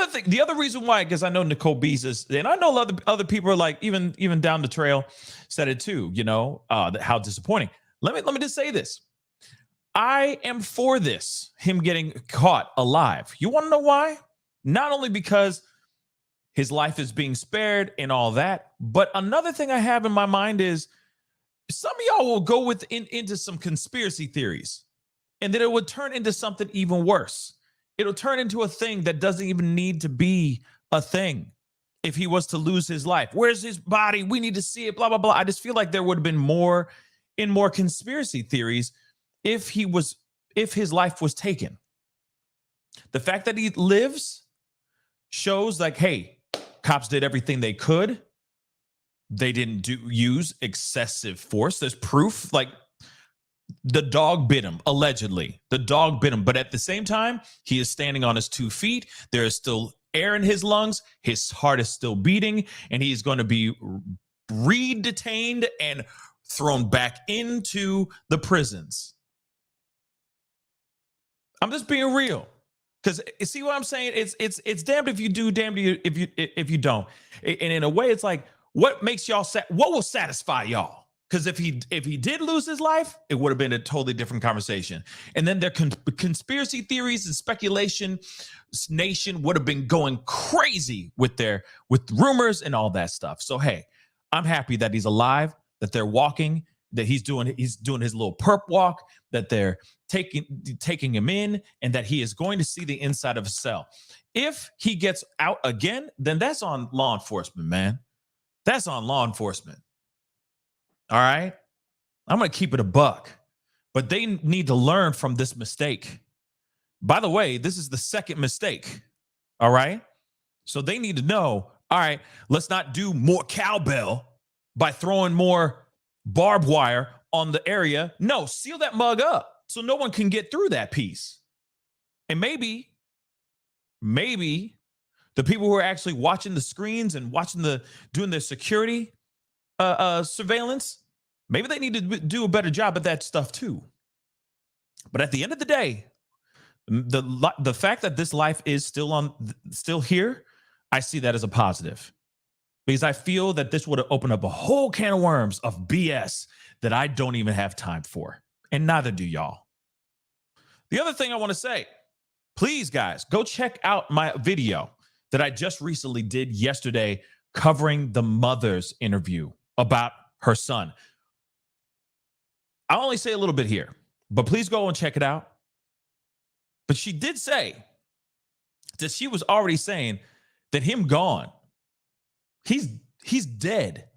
other reason why, because I know Nicole Bees is, and I know other people are like, even down the trail said it too, you know, how disappointing. Let me just say this. I am for this, him getting caught alive. You want to know why? Not only because his life is being spared and all that, but another thing I have in my mind is some of y'all will go into some conspiracy theories, and then it would turn into something even worse. It'll turn into a thing that doesn't even need to be a thing. If he was to lose his life, where's his body? We need to see it, blah, blah, blah. I just feel like there would have been more conspiracy theories if his life was taken. The fact that he lives shows like, hey, cops did everything they could. They didn't use excessive force. There's proof, like the dog bit him, allegedly. The dog bit him. But at the same time, he is standing on his 2 feet. There is still air in his lungs. His heart is still beating, and he's going to be re-detained and thrown back into the prisons. I'm just being real. Because see what I'm saying? It's damned if you do, damned if you don't. And in a way, it's like, what makes y'all what will satisfy y'all? Because if he did lose his life, it would have been a totally different conversation. And then their conspiracy theories and speculation nation would have been going crazy with rumors and all that stuff. So hey, I'm happy that he's alive, that they're walking, that he's doing his little perp walk, that they're taking him in, and that he is going to see the inside of a cell. If he gets out again, then that's on law enforcement, man. That's on law enforcement. All right. I'm going to keep it a buck, but they need to learn from this mistake. By the way, this is the second mistake. All right. So they need to know, all right, let's not do more cowbell by throwing more barbed wire on the area. No, seal that mug up so no one can get through that piece. And maybe the people who are actually watching the screens and doing their security surveillance, maybe they need to do a better job at that stuff too. But at the end of the day, the fact that this life is still here, I see that as a positive, because I feel that this would have opened up a whole can of worms of BS that I don't even have time for, and neither do y'all. The other thing I want to say, please guys, go check out my video that I just recently did yesterday covering the mother's interview about her son. I'll only say a little bit here, but please go and check it out. But she did say that she was already saying that him gone, he's dead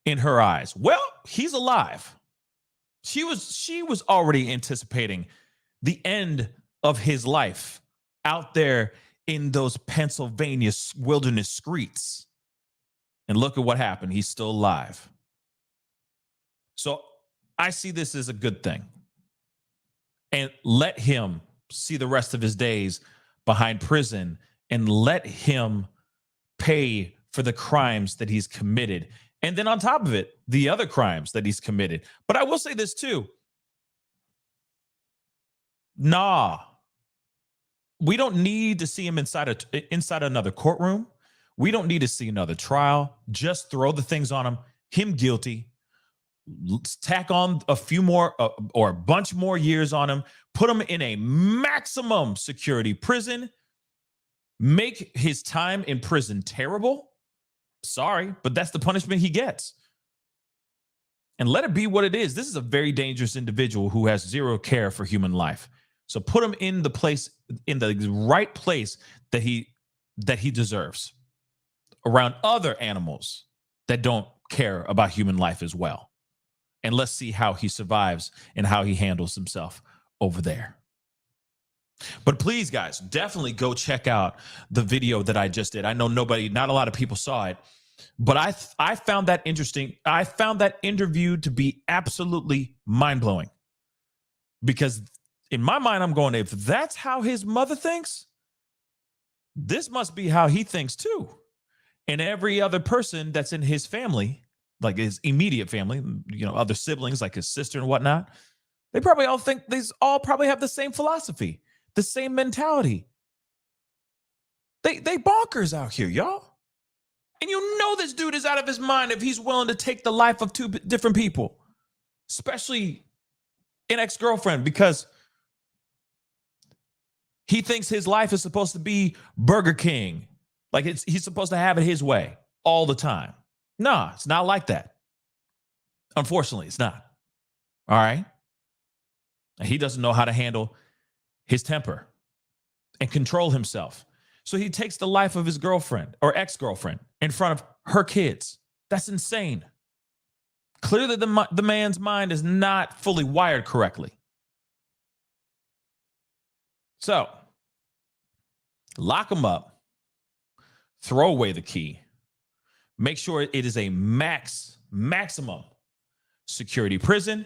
in her eyes. Well, he's alive. She was already anticipating the end of his life out there in those Pennsylvania wilderness streets. And look at what happened. He's still alive. So I see this as a good thing. And let him see the rest of his days behind prison, and let him pay for the crimes that he's committed. And then on top of it, the other crimes that he's committed. But I will say this too. Nah, we don't need to see him inside another courtroom. We don't need to see another trial. Just throw the things on him. Him guilty. Let's tack on a few more or a bunch more years on him. Put him in a maximum security prison. Make his time in prison terrible. Sorry, but that's the punishment he gets. And let it be what it is. This is a very dangerous individual who has zero care for human life. So put him in the right place that he deserves, around other animals that don't care about human life as well. And let's see how he survives and how he handles himself over there. But please, guys, definitely go check out the video that I just did. I know not a lot of people saw it, but I found that interesting. I found that interview to be absolutely mind-blowing, because in my mind, I'm going, if that's how his mother thinks, this must be how he thinks too. And every other person that's in his family, like his immediate family, other siblings like his sister and whatnot, they probably all think they all probably have the same philosophy, the same mentality. They bonkers out here, y'all. And this dude is out of his mind if he's willing to take the life of two different people, especially an ex-girlfriend, because he thinks his life is supposed to be Burger King. Like he's supposed to have it his way all the time. Nah, it's not like that. Unfortunately, it's not. All right? And he doesn't know how to handle his temper and control himself. So he takes the life of his girlfriend or ex-girlfriend in front of her kids. That's insane. Clearly, the man's mind is not fully wired correctly. So, lock him up, throw away the key, make sure it is a maximum security prison.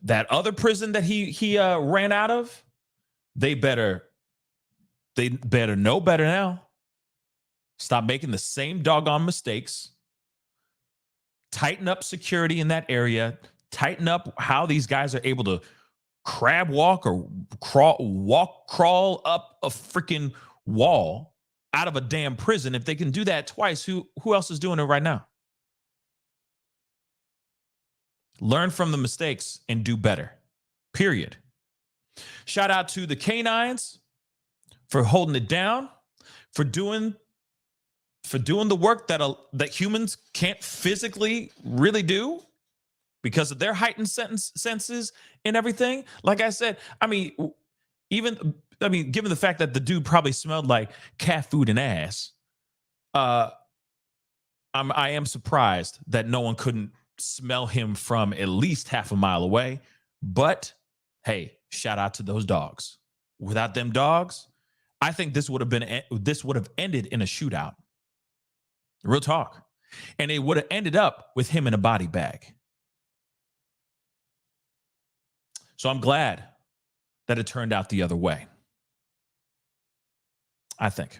That other prison that he ran out of, they better know better now. Stop making the same doggone mistakes. Tighten up security in that area. Tighten up how these guys are able to crab walk or crawl up a freaking wall out of a damn prison. If they can do that twice, who else is doing it right now? Learn from the mistakes and do better. Period. Shout out to the canines for holding it down, for doing the work that humans can't physically really do because of their heightened senses and everything. Like I said, given the fact that the dude probably smelled like cat food and ass, I am surprised that no one couldn't smell him from at least half a mile away. But hey, shout out to those dogs. Without them dogs, I think this would have ended in a shootout. Real talk. And it would have ended up with him in a body bag. So I'm glad that it turned out the other way. I think.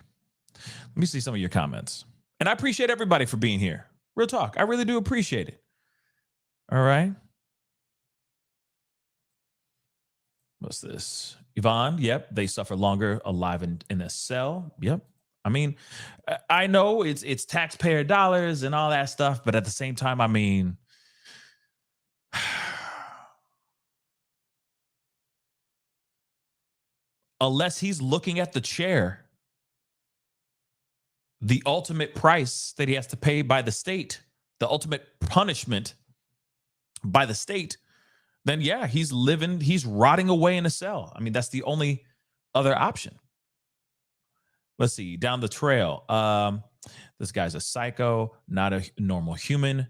Let me see some of your comments. And I appreciate everybody for being here. Real talk. I really do appreciate it. All right. What's this? Yvonne, yep. They suffer longer alive in a cell. Yep. I mean, I know it's taxpayer dollars and all that stuff, but at the same time, I mean, unless he's looking at the chair, the ultimate price that he has to pay by the state, the ultimate punishment by the state, then yeah, he's rotting away in a cell. I mean, that's the only other option. Let's see, down the trail. This guy's a psycho, not a normal human.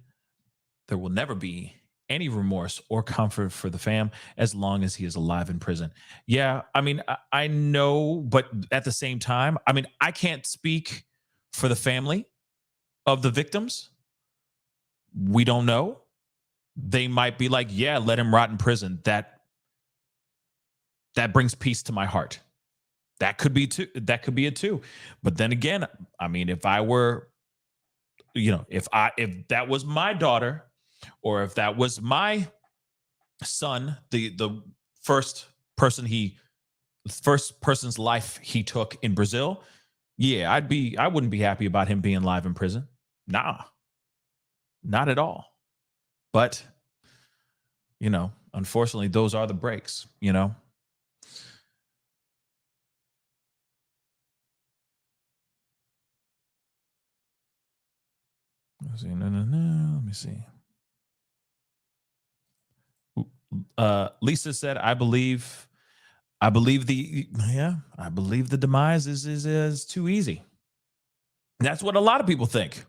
There will never be any remorse or comfort for the fam as long as he is alive in prison. Yeah, I mean, I know, but at the same time, I mean, I can't speak for the family of the victims. We don't know. They might be like, yeah, let him rot in prison. That brings peace to my heart. That could be it too. But then again, I mean, if I were, if that was my daughter, or if that was my son, the first person's life he took in Brazil, yeah, I wouldn't be happy about him being live in prison. Nah, not at all. But, unfortunately, those are the breaks, Let's see. Let me see. Lisa said, I believe the demise is too easy. That's what a lot of people think.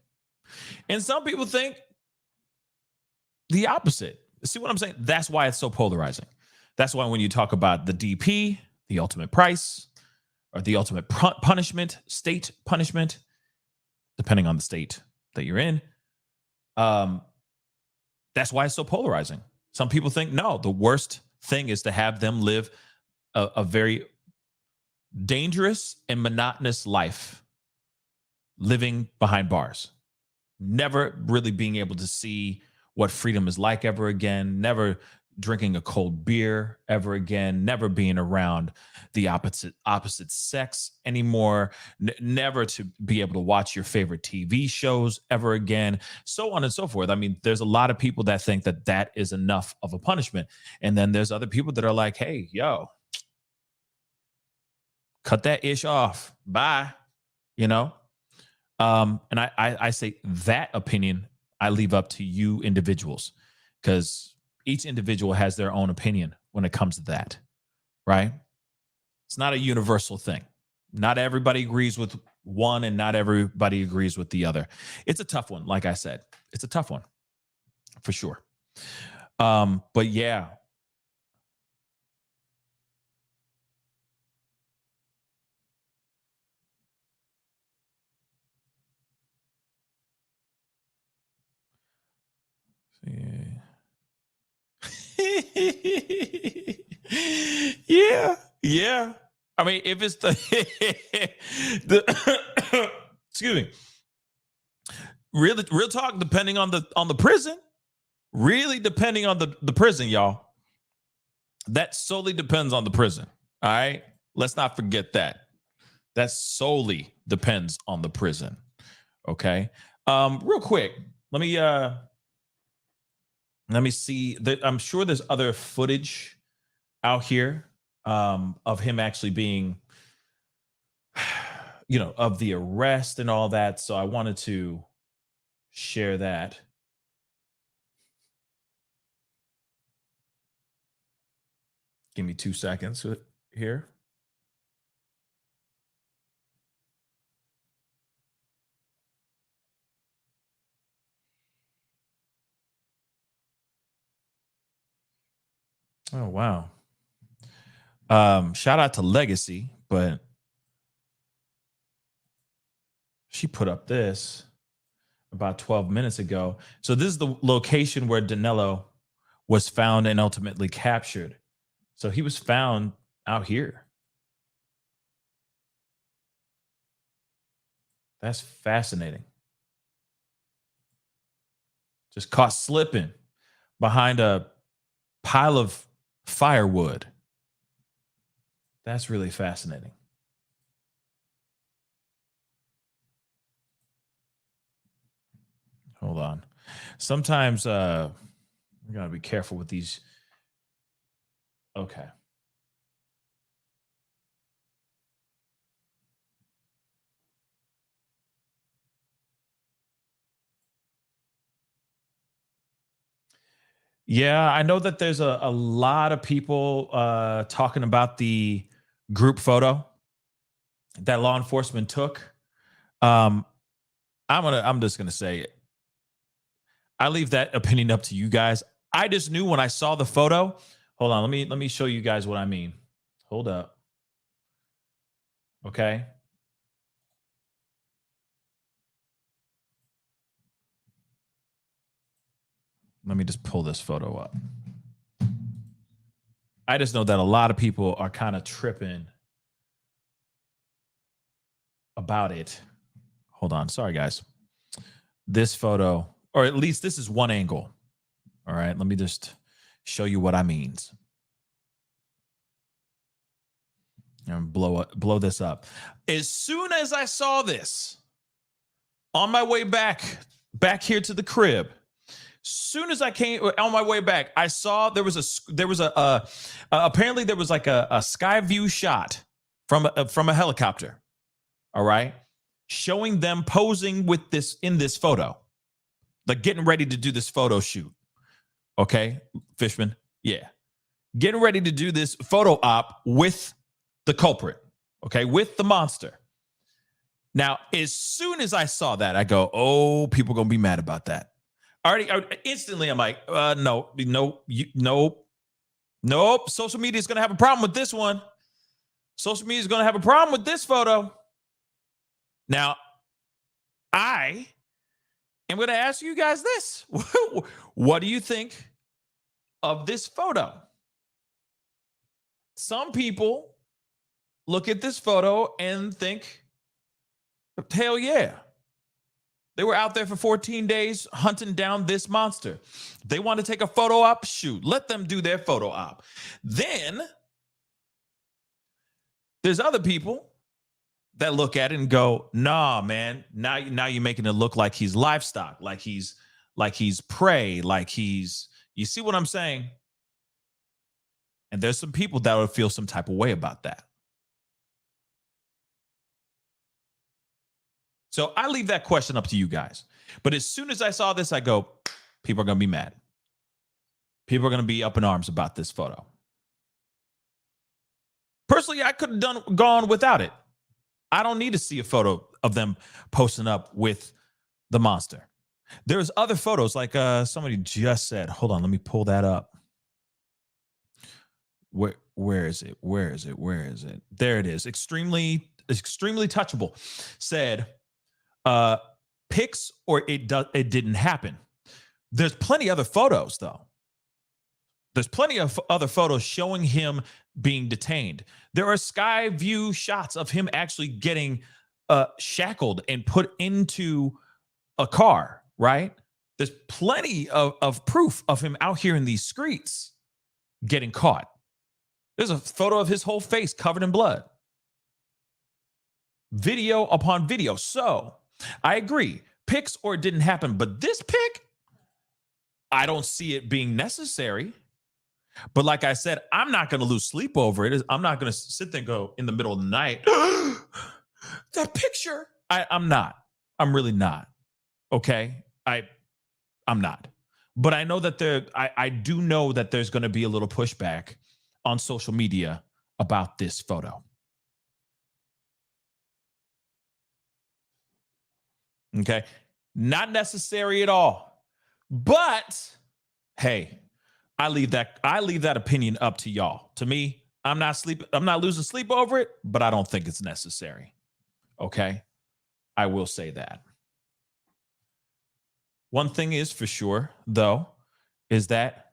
And some people think the opposite. See what I'm saying? That's why it's so polarizing. That's why when you talk about the DP, the ultimate price, or the ultimate punishment, state punishment, depending on the state that you're in, that's why it's so polarizing. Some people think, no, the worst thing is to have them live a very dangerous and monotonous life living behind bars, never really being able to see what freedom is like ever again, never drinking a cold beer ever again, never being around the opposite sex anymore, never to be able to watch your favorite TV shows ever again, so on and so forth. I mean, there's a lot of people that think that is enough of a punishment. And then there's other people that are like, hey, yo, cut that ish off. Bye. And I say that opinion I leave up to you individuals, because each individual has their own opinion when it comes to that, right? It's not a universal thing. Not everybody agrees with one and not everybody agrees with the other. It's a tough one. Like I said, it's a tough one for sure. But yeah. Yeah. I mean, if it's the excuse me, real talk, depending on the prison, really depending on the prison, y'all. That solely depends on the prison. All right, let's not forget that. That solely depends on the prison. Okay. Real quick, let me Let me see. I'm sure there's other footage out here of him actually being, of the arrest and all that. So I wanted to share that. Give me 2 seconds here. Oh, wow. Shout out to Legacy, but she put up this about 12 minutes ago. So this is the location where Danelo was found and ultimately captured. So he was found out here. That's fascinating. Just caught slipping behind a pile of firewood. That's really fascinating. Hold on. Sometimes we gotta be careful with these. Okay. Yeah, I know that there's a lot of people talking about the group photo that law enforcement took. I'm just gonna say it. I leave that opinion up to you guys. I just knew when I saw the photo. Hold on, let me show you guys what I mean. Hold up. Okay. Let me just pull this photo up. I just know that a lot of people are kind of tripping about it. Hold on. Sorry, guys. This photo, or at least this is one angle. All right. Let me just show you what I mean. And blow this up. As soon as I saw this on my way back here to the crib, soon as I came on my way back, I saw there was apparently there was like a sky view shot from a helicopter. All right, showing them posing with this in this photo, like getting ready to do this photo shoot. Okay, Fishman, yeah, getting ready to do this photo op with the culprit. Okay, with the monster. Now, as soon as I saw that, I go, "Oh, people are gonna be mad about that." Instantly, I'm like, nope. Social media is going to have a problem with this one. Social media is going to have a problem with this photo. Now, I am going to ask you guys this. What do you think of this photo? Some people look at this photo and think, hell yeah. They were out there for 14 days hunting down this monster. They want to take a photo op, shoot. Let them do their photo op. Then there's other people that look at it and go, nah, man, now you're making it look like he's livestock, like he's prey, like he's, you see what I'm saying? And there's some people that would feel some type of way about that. So I leave that question up to you guys. But as soon as I saw this, I go, people are going to be mad. People are going to be up in arms about this photo. Personally, I could have gone without it. I don't need to see a photo of them posting up with the monster. There's other photos, like somebody just said. Hold on, let me pull that up. Where is it? Where is it? Where is it? There it is. Extremely touchable. Said, pics or it didn't happen. There's plenty other photos though. There's plenty of other photos showing him being detained. There are sky view shots of him actually getting shackled and put into a car, right? There's plenty of proof of him out here in these streets getting caught. There's a photo of his whole face covered in blood. Video upon video. So I agree. Pics or it didn't happen. But this pic, I don't see it being necessary. But like I said, I'm not going to lose sleep over it. I'm not going to sit there and go in the middle of the night, that picture. I'm not. I'm really not. Okay. I'm not. But I know that I do know that there's going to be a little pushback on social media about this photo. Okay. Not necessary at all. But hey, I leave that opinion up to y'all. To me, I'm not losing sleep over it, but I don't think it's necessary. Okay? I will say that. One thing is for sure, though, is that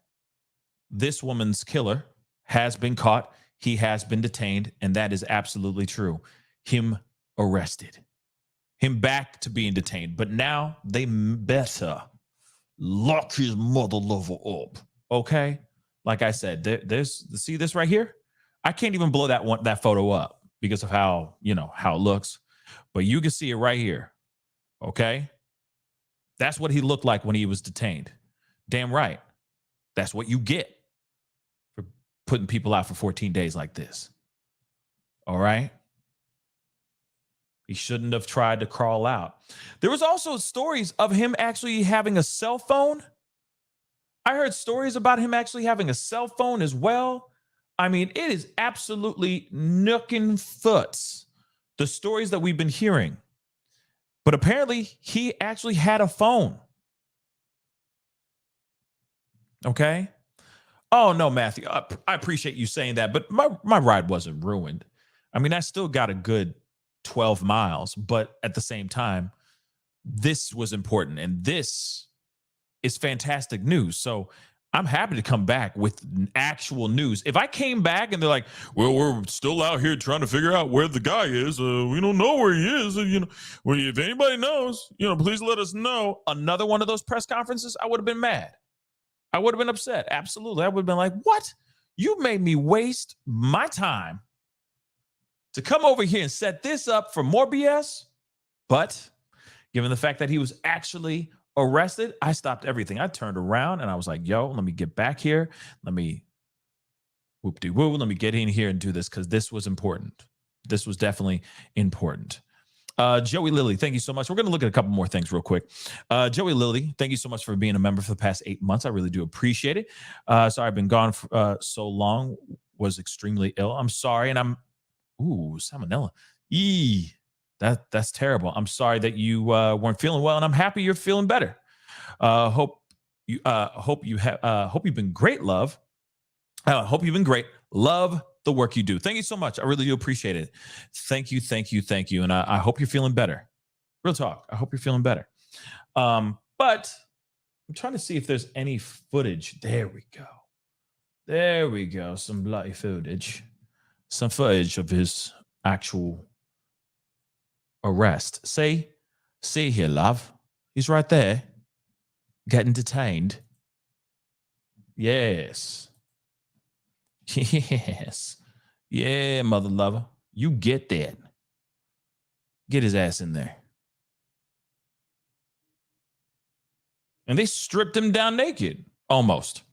this woman's killer has been caught. He has been detained, and that is absolutely true. Him arrested. Him back to being detained. But now they better lock his mother lover up. Okay, like I said, there's see this right here. I can't even blow that photo up because of how it looks, but you can see it right here. Okay, that's what he looked like when he was detained. Damn right, that's what you get for putting people out for 14 days like this. All right, he shouldn't have tried to crawl out. There was also stories of him actually having a cell phone. I heard stories about him actually having a cell phone as well. I mean, it is absolutely nookin foots, the stories that we've been hearing. But apparently, he actually had a phone. Okay? Oh, no, Matthew, I appreciate you saying that, but my ride wasn't ruined. I mean, I still got a good 12 miles, but at the same time, this was important, and this is fantastic news. So I'm happy to come back with actual news. If I came back and they're like, well, we're still out here trying to figure out where the guy is. We don't know where he is. Well, if anybody knows, please let us know. Another one of those press conferences, I would have been mad. I would have been upset. Absolutely. I would have been like, what? You made me waste my time to come over here and set this up for more BS. But given the fact that he was actually arrested, I stopped everything. I turned around and I was like, yo, let me get back here. Let me whoop-de-woo. Let me get in here and do this because this was important. This was definitely important. Joey Lilly, thank you so much. We're going to look at a couple more things real quick. Joey Lilly, thank you so much for being a member for the past 8 months. I really do appreciate it. Sorry I've been gone for so long. Was extremely ill. I'm sorry. And salmonella. That's terrible. I'm sorry that you weren't feeling well, and I'm happy you're feeling better. Hope you've been great, love. Hope you've been great. Love the work you do. Thank you so much. I really do appreciate it. Thank you. And I hope you're feeling better. Real talk. I hope you're feeling better. But I'm trying to see if there's any footage. There we go. Some bloody footage. Some footage of his actual arrest. See here, love. He's right there, getting detained. Yes. Yeah, mother lover. You get that. Get his ass in there. And they stripped him down naked, almost.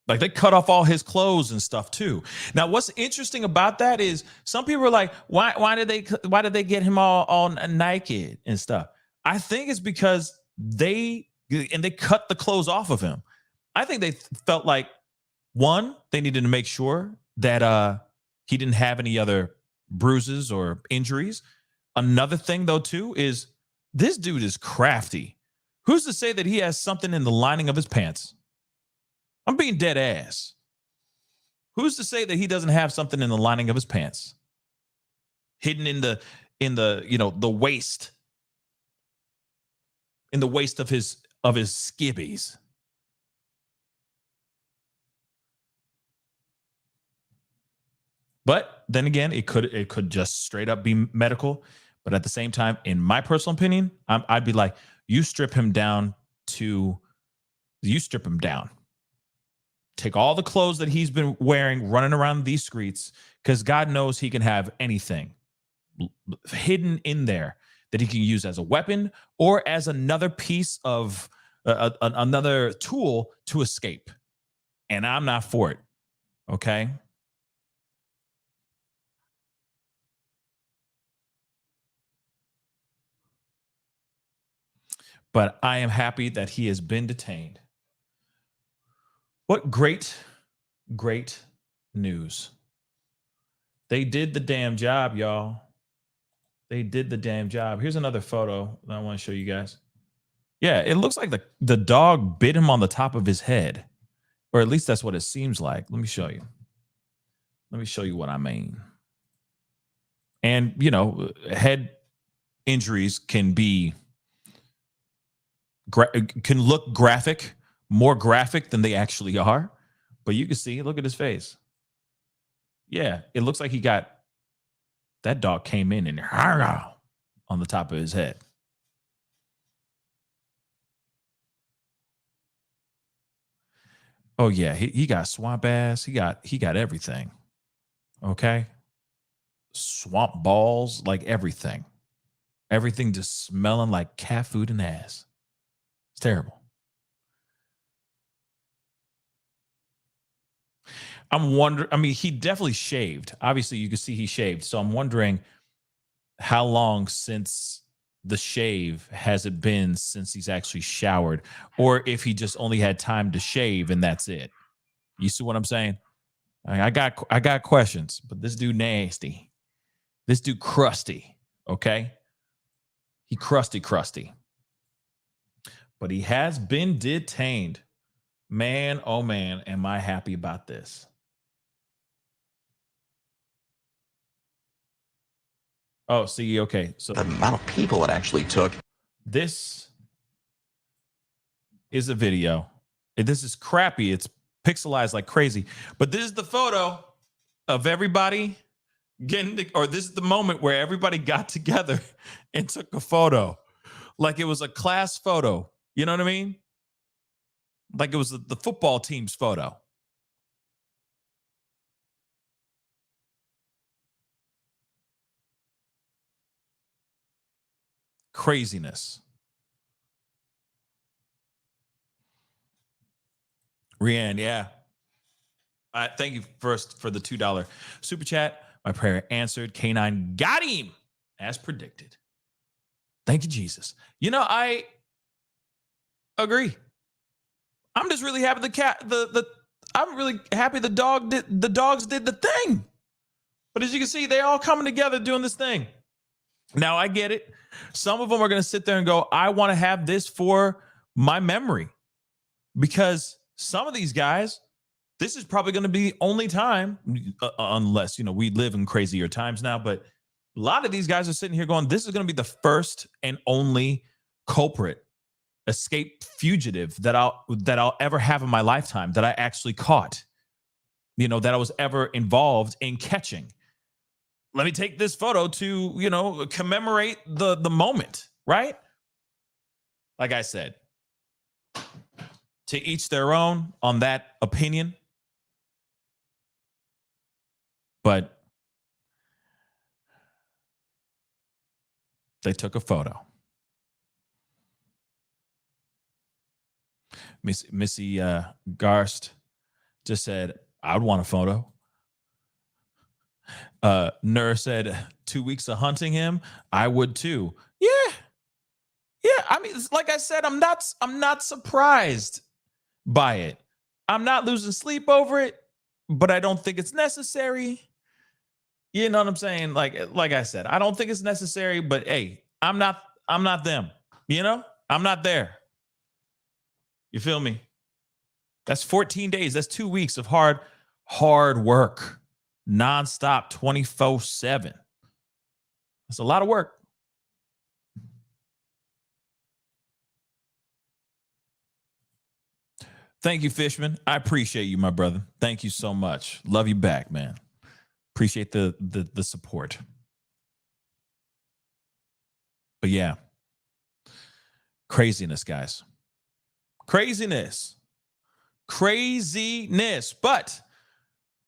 Like they cut off all his clothes and stuff too. Now, what's interesting about that is some people are like, why did they get him all naked and stuff? I think it's because they cut the clothes off of him. I think they felt like, one, they needed to make sure that he didn't have any other bruises or injuries. Another thing, though, too, is this dude is crafty. Who's to say that he has something in the lining of his pants? I'm being dead ass. Who's to say that he doesn't have something in the lining of his pants? Hidden in the the waist. In the waist of his skibbies. But then again, it could just straight up be medical. But at the same time, in my personal opinion, I'd be like, you strip him down. Take all the clothes that he's been wearing, running around these streets, because God knows he can have anything hidden in there that he can use as a weapon or as another piece of another tool to escape. And I'm not for it. Okay. But I am happy that he has been detained. What great news. They did the damn job, y'all. They did the damn job. Here's another photo that I want to show you guys. Yeah, it looks like the dog bit him on the top of his head. Or at least that's what it seems like. Let me show you. Let me show you what I mean. And, you know, head injuries can be can look graphic, more graphic than they actually are. But you can see, look at his face. Yeah, it looks like that dog came in and on the top of his head. Oh yeah, he got swamp ass. He got everything. Okay. Swamp balls, like everything. Everything just smelling like cat food and ass. It's terrible. I'm wondering, I mean, he definitely shaved. Obviously, you can see he shaved. So I'm wondering how long since the shave has it been since he's actually showered, or if he just only had time to shave and that's it. You see what I'm saying? I got questions, but this dude nasty. This dude crusty, okay? He crusty. But he has been detained. Man, oh man, am I happy about this. Oh, see, okay. So the amount of people it actually took. This is a video. This is crappy. It's pixelized like crazy. But this is the photo of everybody or this is the moment where everybody got together and took a photo. Like it was a class photo. You know what I mean? Like it was the football team's photo. Craziness. Rianne, yeah. Thank you first for the $2 super chat. My prayer answered. K9 got him as predicted. Thank you, Jesus. You know, I agree. I'm just really happy I'm really happy the dogs did the thing. But as you can see, they all coming together doing this thing. Now I get it. Some of them are going to sit there and go, I want to have this for my memory. Because some of these guys, this is probably going to be the only time, unless, you know, we live in crazier times now, but a lot of these guys are sitting here going, this is going to be the first and only culprit, escape fugitive that I'll ever have in my lifetime, that I actually caught, you know, that I was ever involved in catching. Let me take this photo to, you know, commemorate the moment, right? Like I said, to each their own on that opinion. But they took a photo. Missy Garst just said, I'd want a photo. Nur said 2 weeks of hunting him. I would too. Yeah. I mean, like I said, I'm not surprised by it. I'm not losing sleep over it, but I don't think it's necessary. You know what I'm saying? Like I said, I don't think it's necessary, but hey, I'm not them. You know, I'm not there. You feel me? That's 14 days. That's 2 weeks of hard work. Nonstop, 24/7. That's a lot of work. Thank you, Fishman. I appreciate you, my brother. Thank you so much. Love you back, man. Appreciate the support. But yeah, craziness, guys. Craziness. But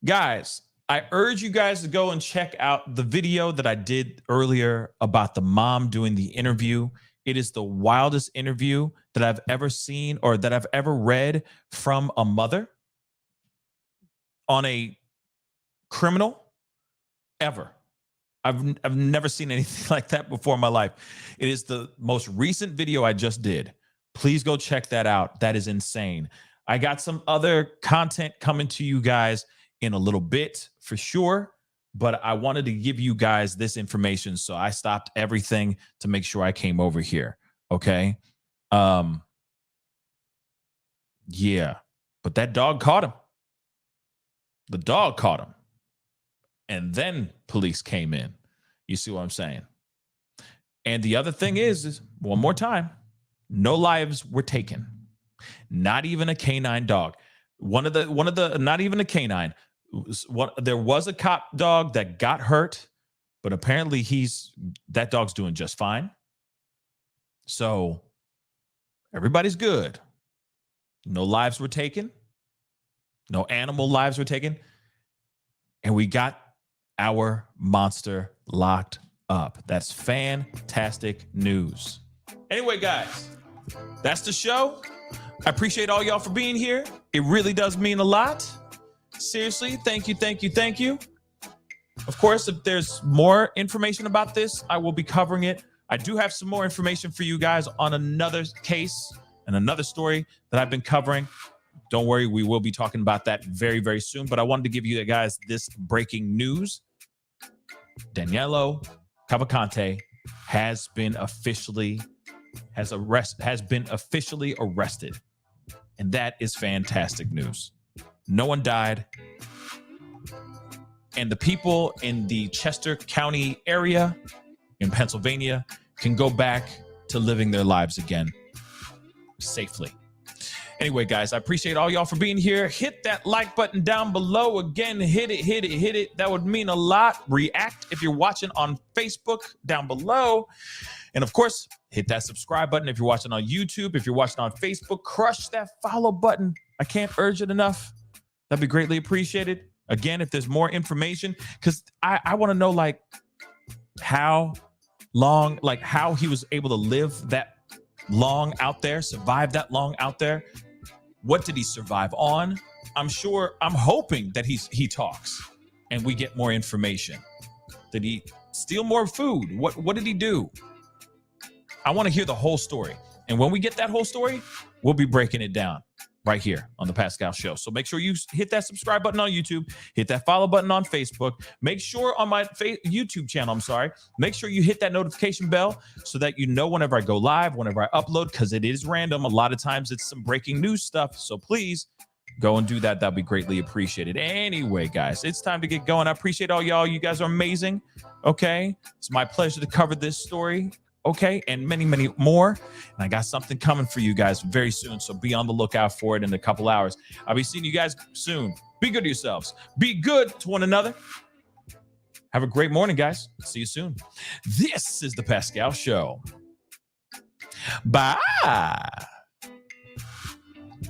guys, I urge you guys to go and check out the video that I did earlier about the mom doing the interview. It is the wildest interview that I've ever seen or that I've ever read from a mother on a criminal ever. I've never seen anything like that before in my life. It is the most recent video I just did. Please go check that out. That is insane. I got some other content coming to you guys in a little bit for sure, but I wanted to give you guys this information, so I stopped everything to make sure I came over here. Okay. Yeah, but that dog caught him. The dog caught him. And then police came in. You see what I'm saying? And the other thing is one more time, no lives were taken. Not even a canine dog. One of the not even a canine. There was a cop dog that got hurt, but apparently that dog's doing just fine. So everybody's good. No lives were taken. No animal lives were taken. And we got our monster locked up. That's fantastic news. Anyway, guys, that's the show. I appreciate all y'all for being here. It really does mean a lot. Seriously, thank you, thank you, thank you. Of course, if there's more information about this, I will be covering it. I do have some more information for you guys on another case and another story that I've been covering. Don't worry, we will be talking about that very, very soon. But I wanted to give you guys this breaking news. Danelo Cavalcante has been officially arrested. And that is fantastic news. No one died. And the people in the Chester County area in Pennsylvania can go back to living their lives again safely. Anyway, guys, I appreciate all y'all for being here. Hit that like button down below. Again, hit it. That would mean a lot. React if you're watching on Facebook down below. And of course, hit that subscribe button if you're watching on YouTube. If you're watching on Facebook, crush that follow button. I can't urge it enough. That'd be greatly appreciated. Again, if there's more information, because I want to know like how long, like how he was able to live that long out there, survive that long out there. What did he survive on? I'm hoping that he talks and we get more information. Did he steal more food? What did he do? I want to hear the whole story. And when we get that whole story, we'll be breaking it down right here on the Pascal Show. So make sure you hit that subscribe button on YouTube, hit that follow button on Facebook. Make sure on my YouTube channel, make sure you hit that notification bell so that you know whenever I go live, whenever I upload, because it is random. A lot of times it's some breaking news stuff. So please go and do that. That'd be greatly appreciated. Anyway, guys, it's time to get going. I appreciate all y'all. You guys are amazing. Okay. It's my pleasure to cover this story. Okay, and many, many more. And I got something coming for you guys very soon, so be on the lookout for it in a couple hours. I'll be seeing you guys soon. Be good to yourselves. Be good to one another. Have a great morning, guys. See you soon. This is The Pascal Show. Bye.